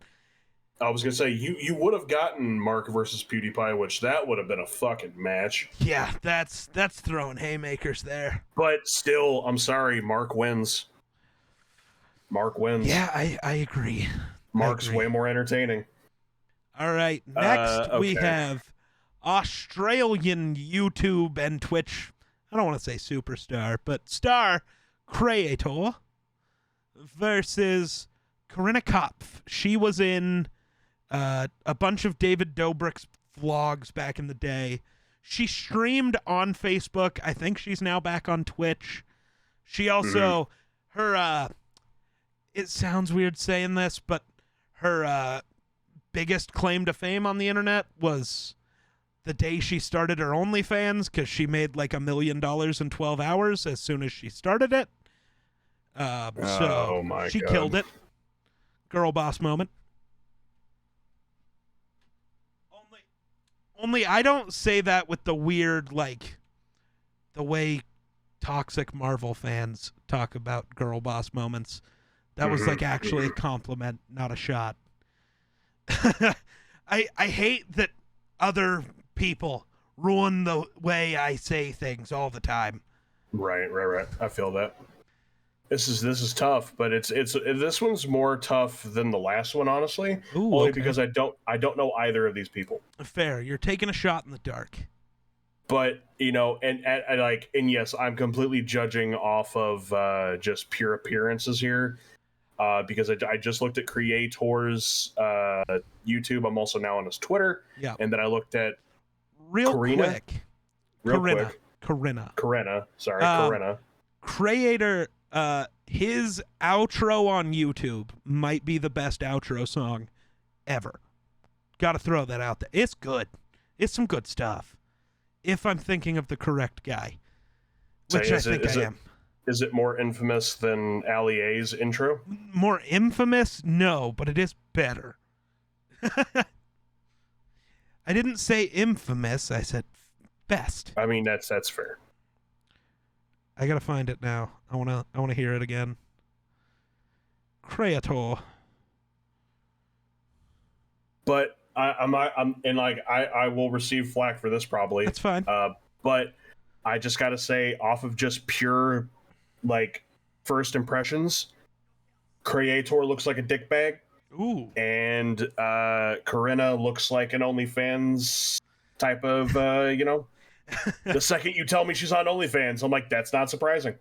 I was gonna say you would have gotten Mark versus PewDiePie, which that would have been a fucking match. Yeah, that's throwing haymakers there. But still, I'm sorry, Mark wins. Mark wins. Yeah, I agree. Mark's way more entertaining. All right, next okay. we have Australian YouTube and Twitch, I don't want to say superstar, but star creator versus Corinna Kopf. She was in a bunch of David Dobrik's vlogs back in the day. She streamed on Facebook. I think she's now back on Twitch. She also, her, it sounds weird saying this, but her biggest claim to fame on the internet was the day she started her OnlyFans, because she made like $1 million in 12 hours as soon as she started it. So she killed it. Girl boss moment. Only I don't say that with the weird, like, the way toxic Marvel fans talk about girl boss moments. That was like actually a compliment, not a shot. I hate that other people ruin the way I say things all the time. Right. I feel that. This is tough, but this one's more tough than the last one, honestly. Ooh, only okay. because I don't know either of these people. Fair. You're taking a shot in the dark. But and yes, I'm completely judging off of just pure appearances here. Because I just looked at Creator's YouTube. I'm also now on his Twitter. Yeah. And then I looked at Corinna. Corinna. Sorry, Corinna. Creator, his outro on YouTube might be the best outro song ever. Gotta throw that out there. It's good. It's some good stuff. If I'm thinking of the correct guy. Which I think I am. Is it more infamous than Ali A's intro? More infamous? No, but it is better. I didn't say infamous. I said best. I mean, that's fair. I gotta find it now. I wanna hear it again. Creator. But I will receive flack for this probably. That's fine. But I just gotta say, off of just pure like first impressions, Creator looks like a dickbag. Ooh. And Corinna looks like an OnlyFans type of the second you tell me she's on OnlyFans, I'm like, that's not surprising.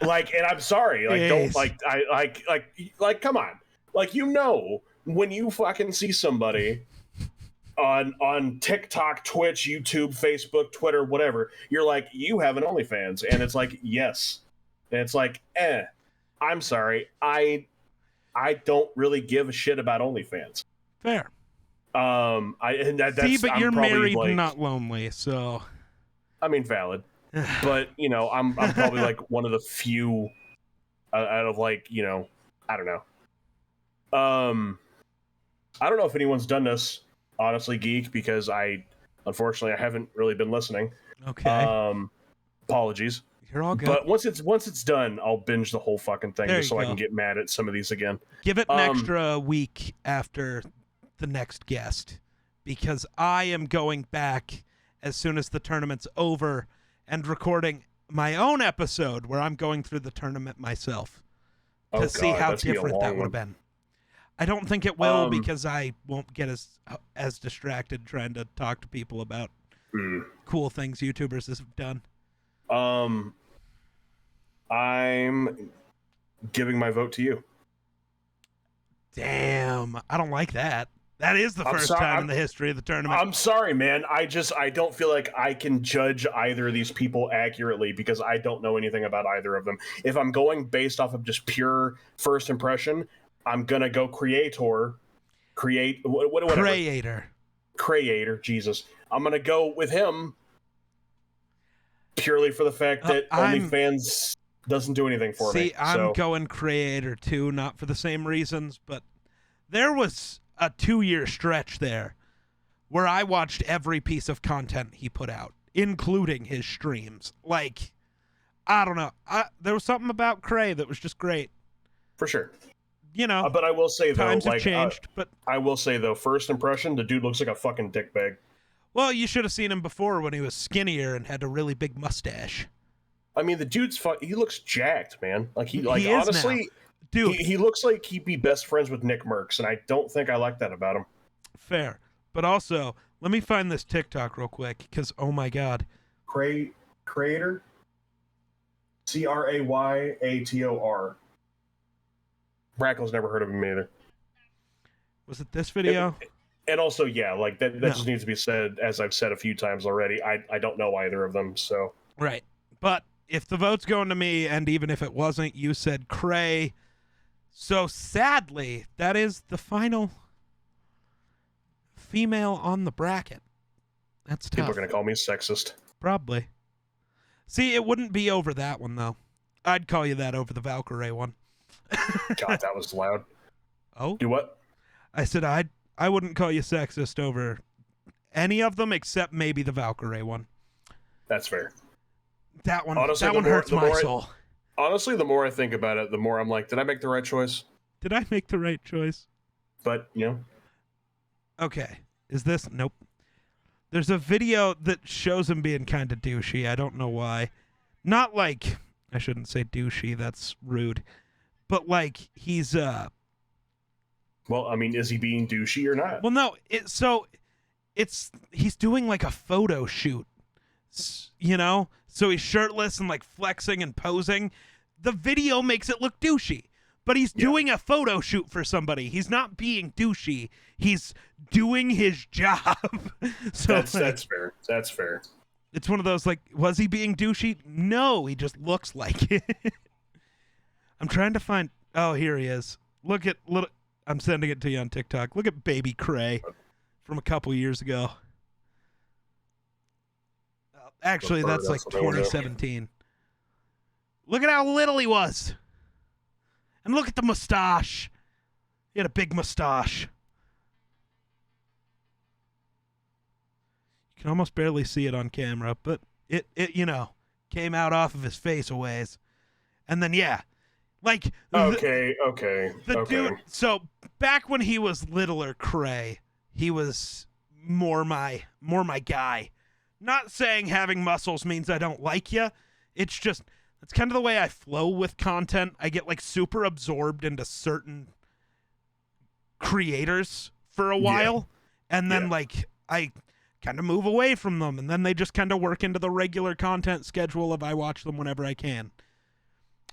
Like, and I'm sorry, like, Yes. don't come on, like, when you fucking see somebody on TikTok, Twitch, YouTube, Facebook, Twitter, whatever, you're like, you have an OnlyFans, and it's like, yes, and it's like, I'm sorry, I don't really give a shit about OnlyFans. Fair. That's, See, but I'm you're married, like, not lonely, so. I mean, valid. But I'm probably like one of the few out of like I don't know. I don't know if anyone's done this, honestly, Geek, because unfortunately I haven't really been listening. Okay. Apologies. You're all good. But once it's done, I'll binge the whole fucking thing There just you so I go. can get mad at some of these again. Give it an extra week after the next guest, because I am going back as soon as the tournament's over and recording my own episode where I'm going through the tournament myself to see how different that would have been. I don't think it will, because I won't get as distracted trying to talk to people about cool things YouTubers have done. I'm giving my vote to you. Damn, I don't like that. That is the first time in the history of the tournament. I'm sorry, man. I don't feel like I can judge either of these people accurately because I don't know anything about either of them. If I'm going based off of just pure first impression, I'm gonna go Creator. Jesus, I'm gonna go with him purely for the fact that OnlyFans doesn't do anything for me. See, I'm going Creator too, not for the same reasons, but there was a 2-year stretch there where I watched every piece of content he put out, including his streams. Like, I don't know. There was something about Cray that was just great. For sure. You know, but I will say, though, times have like, changed. But I will say, though, first impression, the dude looks like a fucking dickbag. well, you should have seen him before when he was skinnier and had a really big mustache. I mean, the dude's he looks jacked, man. Like he is honestly, now. Dude, he looks like he'd be best friends with Nick Merckx, and I don't think I like that about him. fair. But also, let me find this TikTok real quick because oh my god, Creator, Crayyator. Brackle's never heard of him either. was it this video? And also, yeah, like that No. just needs to be said, as I've said a few times already. I don't know either of them, so Right. But if the vote's going to me, and even if it wasn't, you said Cray. So sadly, that is the final female on the bracket. That's tough. people are gonna call me sexist. Probably. See, it wouldn't be over that one, though. I'd call you that over the Valkyrie one. God, that was loud. Oh? Do what? I said I wouldn't call you sexist over any of them except maybe the Valkyrie one. That's fair. That one, Honestly, that one hurts my soul. Honestly, the more I think about it, the more I'm like, did I make the right choice? Did I make the right choice? But, you know. Okay. Is this? Nope. There's a video that shows him being kind of douchey. I don't know why. Not like, I shouldn't say douchey, that's rude. But like he's Well, I mean, is he being douchey or not? well no, he's doing like a photo shoot. You know? So he's shirtless and like flexing and posing. The video makes it look douchey. But he's doing a photo shoot for somebody. He's not being douchey. He's doing his job. So that's fair. That's fair. it's one of those like, was he being douchey? No, he just looks like it. I'm trying to find. Oh, here he is. Look at little. I'm sending it to you on TikTok. Look at Baby Cray from a couple years ago. Actually, that's like 2017. Look at how little he was. And look at the mustache. He had a big mustache. You can almost barely see it on camera, but it came out off of his face a ways. And then, yeah. Like Okay. dude, so back when he was littler Cray, he was more my guy. Not saying having muscles means I don't like you. It's just that's kind of the way I flow with content. I get like super absorbed into certain creators for a while, and then like I kind of move away from them, and then they just kind of work into the regular content schedule of I watch them whenever I can.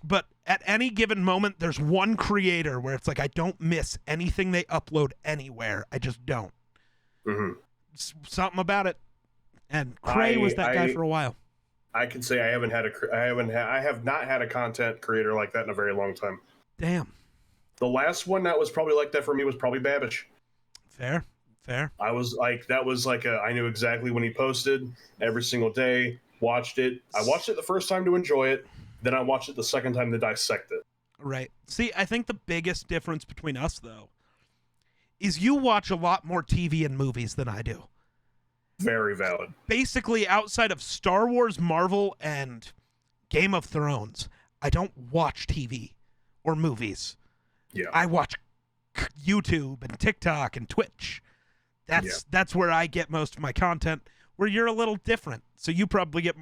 But at any given moment, there's one creator where it's like I don't miss anything they upload anywhere. I just don't. Mm-hmm. Something about it. And Cray was that guy for a while. I can say I have not had a content creator like that in a very long time. Damn. The last one that was probably like that for me was probably Babish. Fair. I was like, I knew exactly when he posted every single day, watched it. I watched it the first time to enjoy it. Then I watched it the second time to dissect it. Right. See, I think the biggest difference between us, though, is you watch a lot more TV and movies than I do. Very valid. Basically, outside of Star Wars, Marvel, and Game of Thrones, I don't watch TV or movies. Yeah. I watch YouTube and TikTok and Twitch. That's where I get most of my content, where you're a little different. So you probably get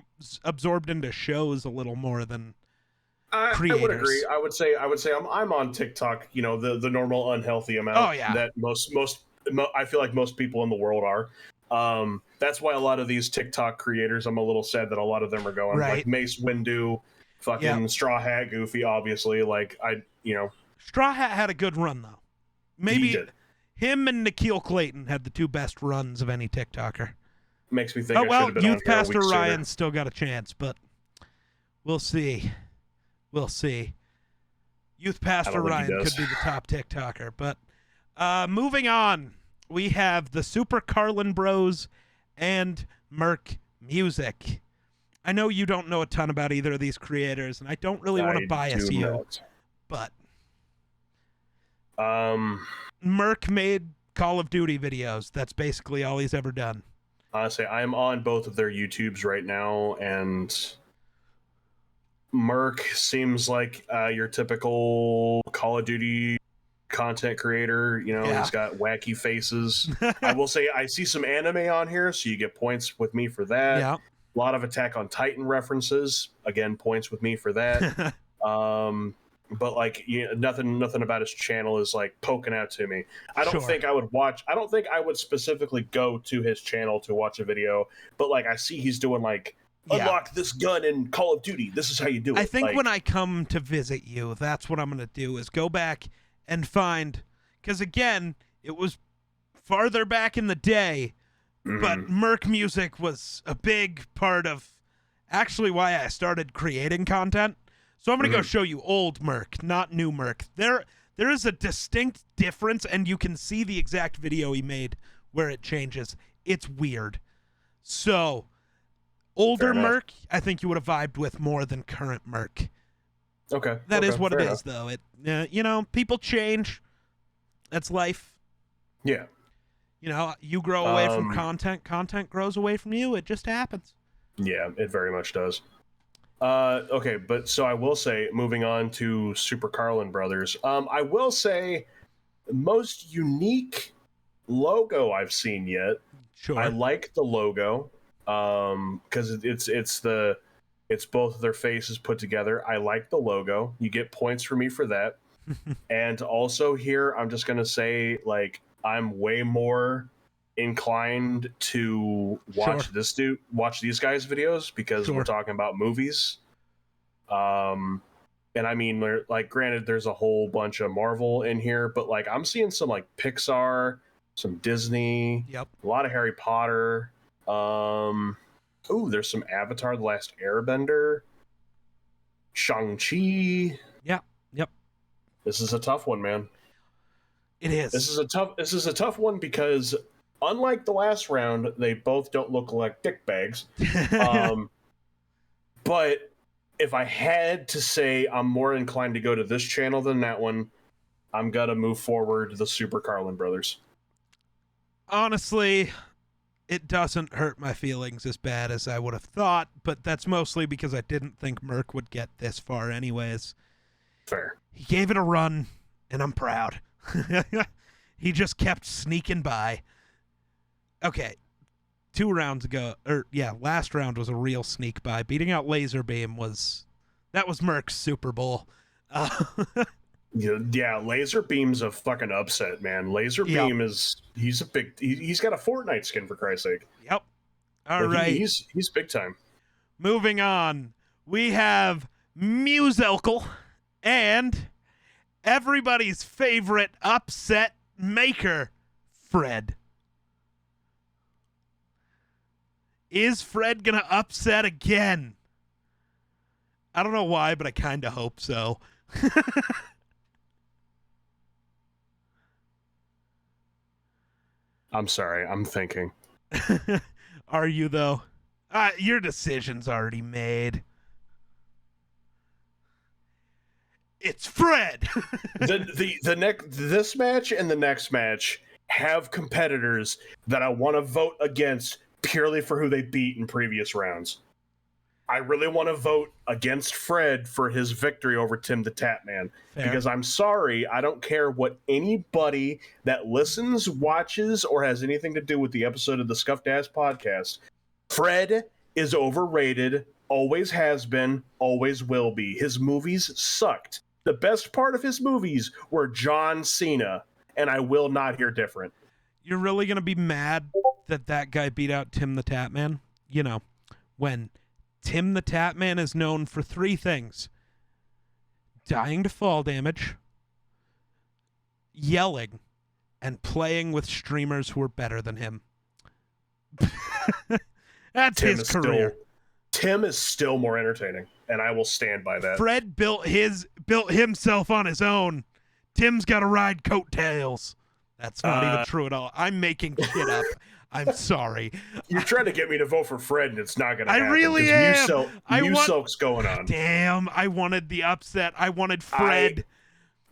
absorbed into shows a little more than creators. I would agree. I would say I'm on TikTok, you know, the normal unhealthy amount that I feel like most people in the world are. That's why a lot of these TikTok creators, I'm a little sad that a lot of them are going like Mace Windu, fucking Straw Hat Goofy, obviously. Like Straw Hat had a good run though. Maybe him and Nikhil Clayton had the two best runs of any TikToker. Makes me think I should have been Youth on Pastor here Ryan's still got a chance, but we'll see. Youth Pastor Ryan could be the top TikToker, but moving on, we have the Super Carlin Bros and Merck Music. I know you don't know a ton about either of these creators, and I don't really want to bias you, but Merck made Call of Duty videos. That's basically all he's ever done. Honestly, I'm on both of their YouTubes right now, and Merck seems like your typical Call of Duty content creator. You know, he's got wacky faces. I will say I see some anime on here, so you get points with me for that. Yeah. A lot of Attack on Titan references. Again, points with me for that. But like, nothing about his channel is like poking out to me. I don't think I would watch. I don't think I would specifically go to his channel to watch a video. But like, I see he's doing like, unlock this gun in Call of Duty. This is how you do it. I think like, when I come to visit you, that's what I'm going to do is go back and find, because again, it was farther back in the day, but Merck music was a big part of actually why I started creating content. So I'm going to go show you old Merck, not new Merck. There is a distinct difference, and you can see the exact video he made where it changes. It's weird. So older Merck, I think you would have vibed with more than current Merck. Okay. That is what it enough. is, though. It, you know, people change. That's life. Yeah. You know, you grow away from content. Content grows away from you. It just happens. Yeah, it very much does. Okay, but so I will say, moving on to Super Carlin Brothers, I will say most unique logo I've seen yet. Sure. I like the logo because it's both of their faces put together. I like the logo. You get points for me for that. And also here, I'm just gonna say, like, I'm way more inclined to watch watch these guys' videos because we're talking about movies. And I mean, like, granted, there's a whole bunch of Marvel in here, but like, I'm seeing some like Pixar, some Disney, a lot of Harry Potter. Ooh, there's some Avatar: The Last Airbender, Shang-Chi. Yep. This is a tough one, man. It is. This is a tough one because unlike the last round, they both don't look like dick bags. But if I had to say I'm more inclined to go to this channel than that one, I'm gonna move forward the Super Carlin Brothers. Honestly, it doesn't hurt my feelings as bad as I would have thought, but that's mostly because I didn't think Merck would get this far anyways. Fair. He gave it a run, and I'm proud. He just kept sneaking by. Okay, 2 rounds ago, last round was a real sneak by. Beating out Laserbeam was Merck's Super Bowl. Yeah, Laserbeam's a fucking upset, man. Laserbeam he's got a Fortnite skin, for Christ's sake. Yep. All right. He's big time. Moving on, we have Muselkel and everybody's favorite upset maker, Fred. Is Fred gonna upset again? I don't know why, but I kind of hope so. I'm sorry, I'm thinking. Are you, though? Your decision's already made. It's Fred. This match and the next match have competitors that I want to vote against purely for who they beat in previous rounds. I really want to vote against Fred for his victory over Tim the Tatman. Fair. Because I'm sorry, I don't care what anybody that listens, watches, or has anything to do with the episode of the Scuffed Ass podcast. Fred is overrated, always has been, always will be. His movies sucked. The best part of his movies were John Cena, and I will not hear different. You're really going to be mad that guy beat out Tim the Tatman? You know, when Tim the Tatman is known for 3 things: dying to fall damage, yelling, and playing with streamers who are better than him. That's his career. Tim is still more entertaining, and I will stand by that. Fred built himself on his own. Tim's got to ride coattails. That's not even true at all. I'm making shit up. I'm sorry. You're trying to get me to vote for Fred, and it's not going to happen. I really am. Silk's going on. Damn, I wanted the upset. I wanted Fred.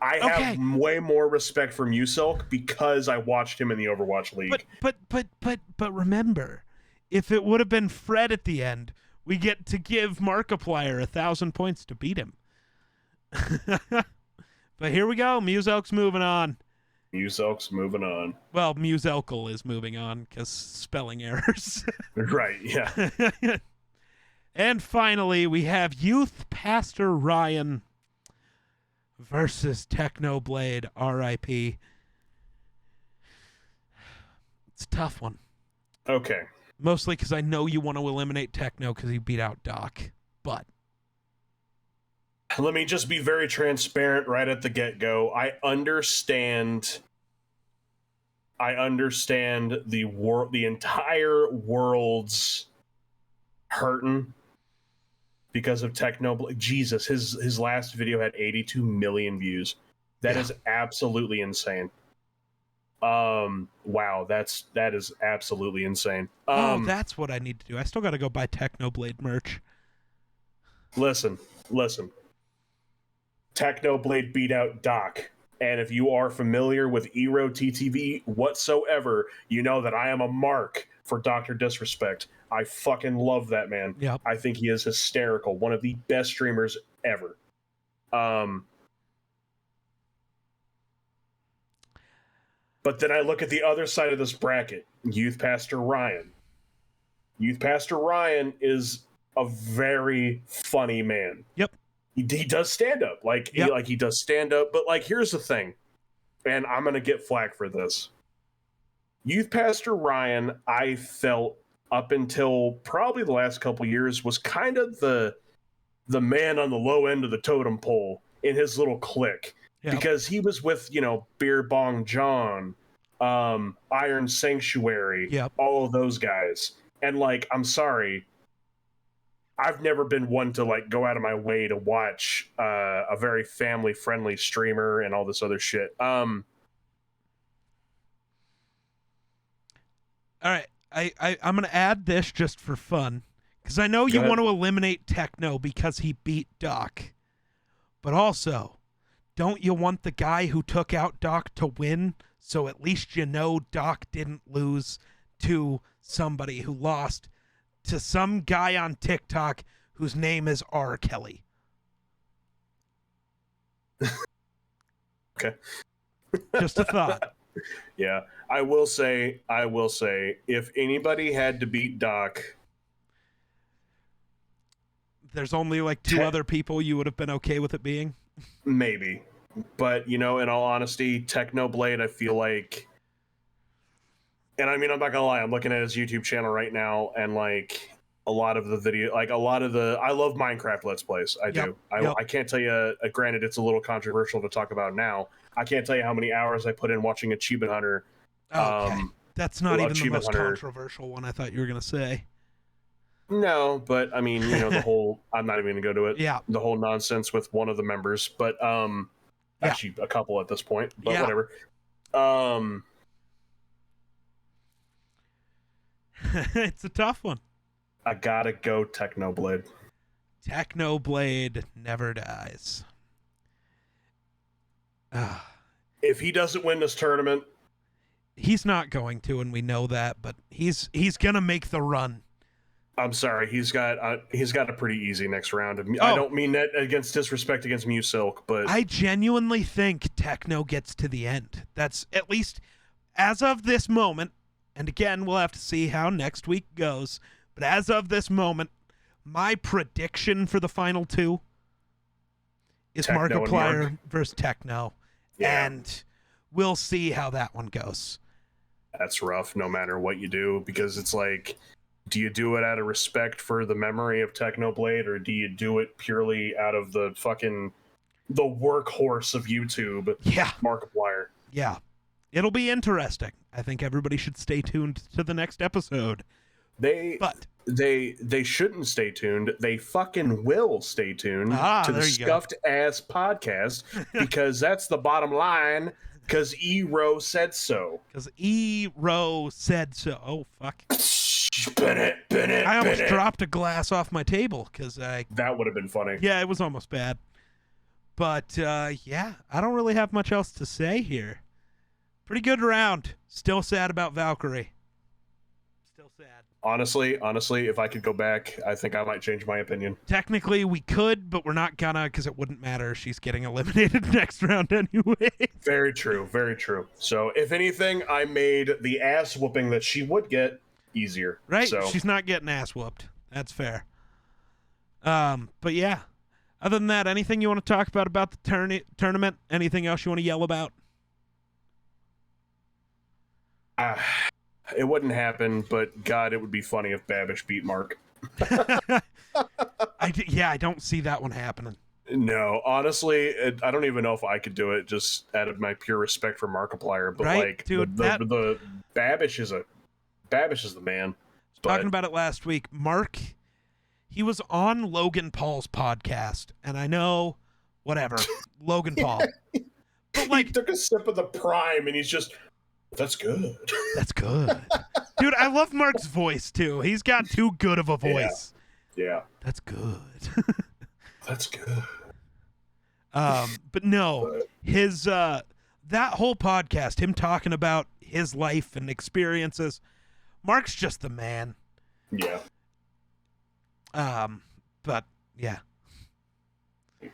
I have way more respect for Musilk because I watched him in the Overwatch League. But remember, if it would have been Fred at the end, we get to give Markiplier 1,000 points to beat him. But here we go. Musilk's moving on. Musilk's moving on. Well, Muselkle is moving on because spelling errors. Right, yeah. And finally, we have Youth Pastor Ryan versus Technoblade, R.I.P. It's a tough one. Okay. Mostly because I know you want to eliminate Techno because he beat out Doc. But let me just be very transparent right at the get-go. I understand the entire world's hurting because of Technoblade. Jesus, his last video had 82 million views. That is absolutely insane. Wow, that is absolutely insane. That's what I need to do. I still got to go buy Technoblade merch. Listen. Technoblade beat out Doc. And if you are familiar with EROETTV whatsoever, you know that I am a mark for Dr. Disrespect. I fucking love that man. Yep. I think he is hysterical. One of the best streamers ever. But then I look at the other side of this bracket. Youth Pastor Ryan. Youth Pastor Ryan is a very funny man. Yep. He does stand up, he does stand up. But like, here's the thing, and I'm gonna get flack for this. Youth Pastor Ryan, I felt up until probably the last couple years was kind of the man on the low end of the totem pole in his little clique, because he was with Beer Bong John, Iron Sanctuary, all of those guys, and like, I'm sorry. I've never been one to like go out of my way to watch a very family-friendly streamer and all this other shit. All right, I'm gonna add this just for fun because I know you want to eliminate Techno because he beat Doc, but also, don't you want the guy who took out Doc to win? So at least you know Doc didn't lose to somebody who lost to some guy on TikTok whose name is R. Kelly. Okay. Just a thought. Yeah. I will say, if anybody had to beat Doc, there's only like two other people you would have been okay with it being? Maybe. But, in all honesty, Technoblade, I feel like... And I mean, I'm not gonna lie, I'm looking at his YouTube channel right now, and like a lot of the video, I love Minecraft Let's Plays. I do. I can't tell you, granted, it's a little controversial to talk about now. I can't tell you how many hours I put in watching Achievement Hunter. Okay. That's not even the most Hunter. Controversial one I thought you were gonna say. No, but I mean, the whole, I'm not even gonna go to it. Yeah. The whole nonsense with one of the members, but actually a couple at this point, but whatever. It's a tough one. I gotta go Technoblade. Technoblade never dies. If he doesn't win this tournament, he's not going to, and we know that. But he's gonna make the run. I'm sorry, he's got a pretty easy next round. I don't mean that against disrespect against Musilk, but I genuinely think Techno gets to the end. That's at least as of this moment. And again, we'll have to see how next week goes. But as of this moment, my prediction for the final two is Markiplier versus Techno. Yeah. And we'll see how that one goes. That's rough no matter what you do, because it's like, do you do it out of respect for the memory of Technoblade, or do you do it purely out of the workhorse of YouTube, Markiplier? Yeah. It'll be interesting. I think everybody should stay tuned to the next episode. They shouldn't stay tuned. They fucking will stay tuned to the Scuffed Ass Podcast, because that's the bottom line, because Ero said so. Because Ero said so. Oh, fuck. Bennett, I almost dropped a glass off my table because That would have been funny. Yeah, it was almost bad. But yeah, I don't really have much else to say here. Pretty good round. Still sad about Valkyrie. Still sad. Honestly, if I could go back, I think I might change my opinion. Technically, we could, but we're not gonna because it wouldn't matter. She's getting eliminated next round anyway. Very true, very true. So, if anything, I made the ass whooping that she would get easier. Right? So, She's not getting ass whooped. That's fair. But yeah. Other than that, anything you want to talk about the tournament? Anything else you want to yell about? it wouldn't happen, but God, it would be funny if Babish beat Mark. I don't see that one happening. No, honestly, I don't even know if I could do it just out of my pure respect for Markiplier. But right? like, Dude, the Babish is the man. Talking about it last week, Mark, he was on Logan Paul's podcast, and I know, whatever, Logan Paul. But like, he took a sip of the Prime, and he's just, that's good. That's good. Dude, I love Mark's voice, too. He's got too good of a voice. Yeah. That's good. That's good. But no, his, that whole podcast, him talking about his life and experiences, Mark's just the man. Yeah. But yeah.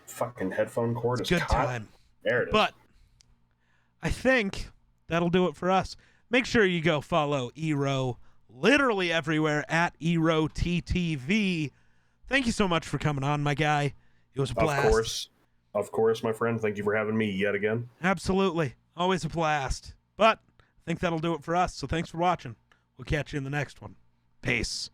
Fucking headphone cord is Good caught. time. There it is. But I think that'll do it for us. Make sure you go follow Ero literally everywhere at EROETTV. Thank you so much for coming on, my guy. It was a blast. Of course, my friend. Thank you for having me yet again. Absolutely. Always a blast. But I think that'll do it for us. So thanks for watching. We'll catch you in the next one. Peace.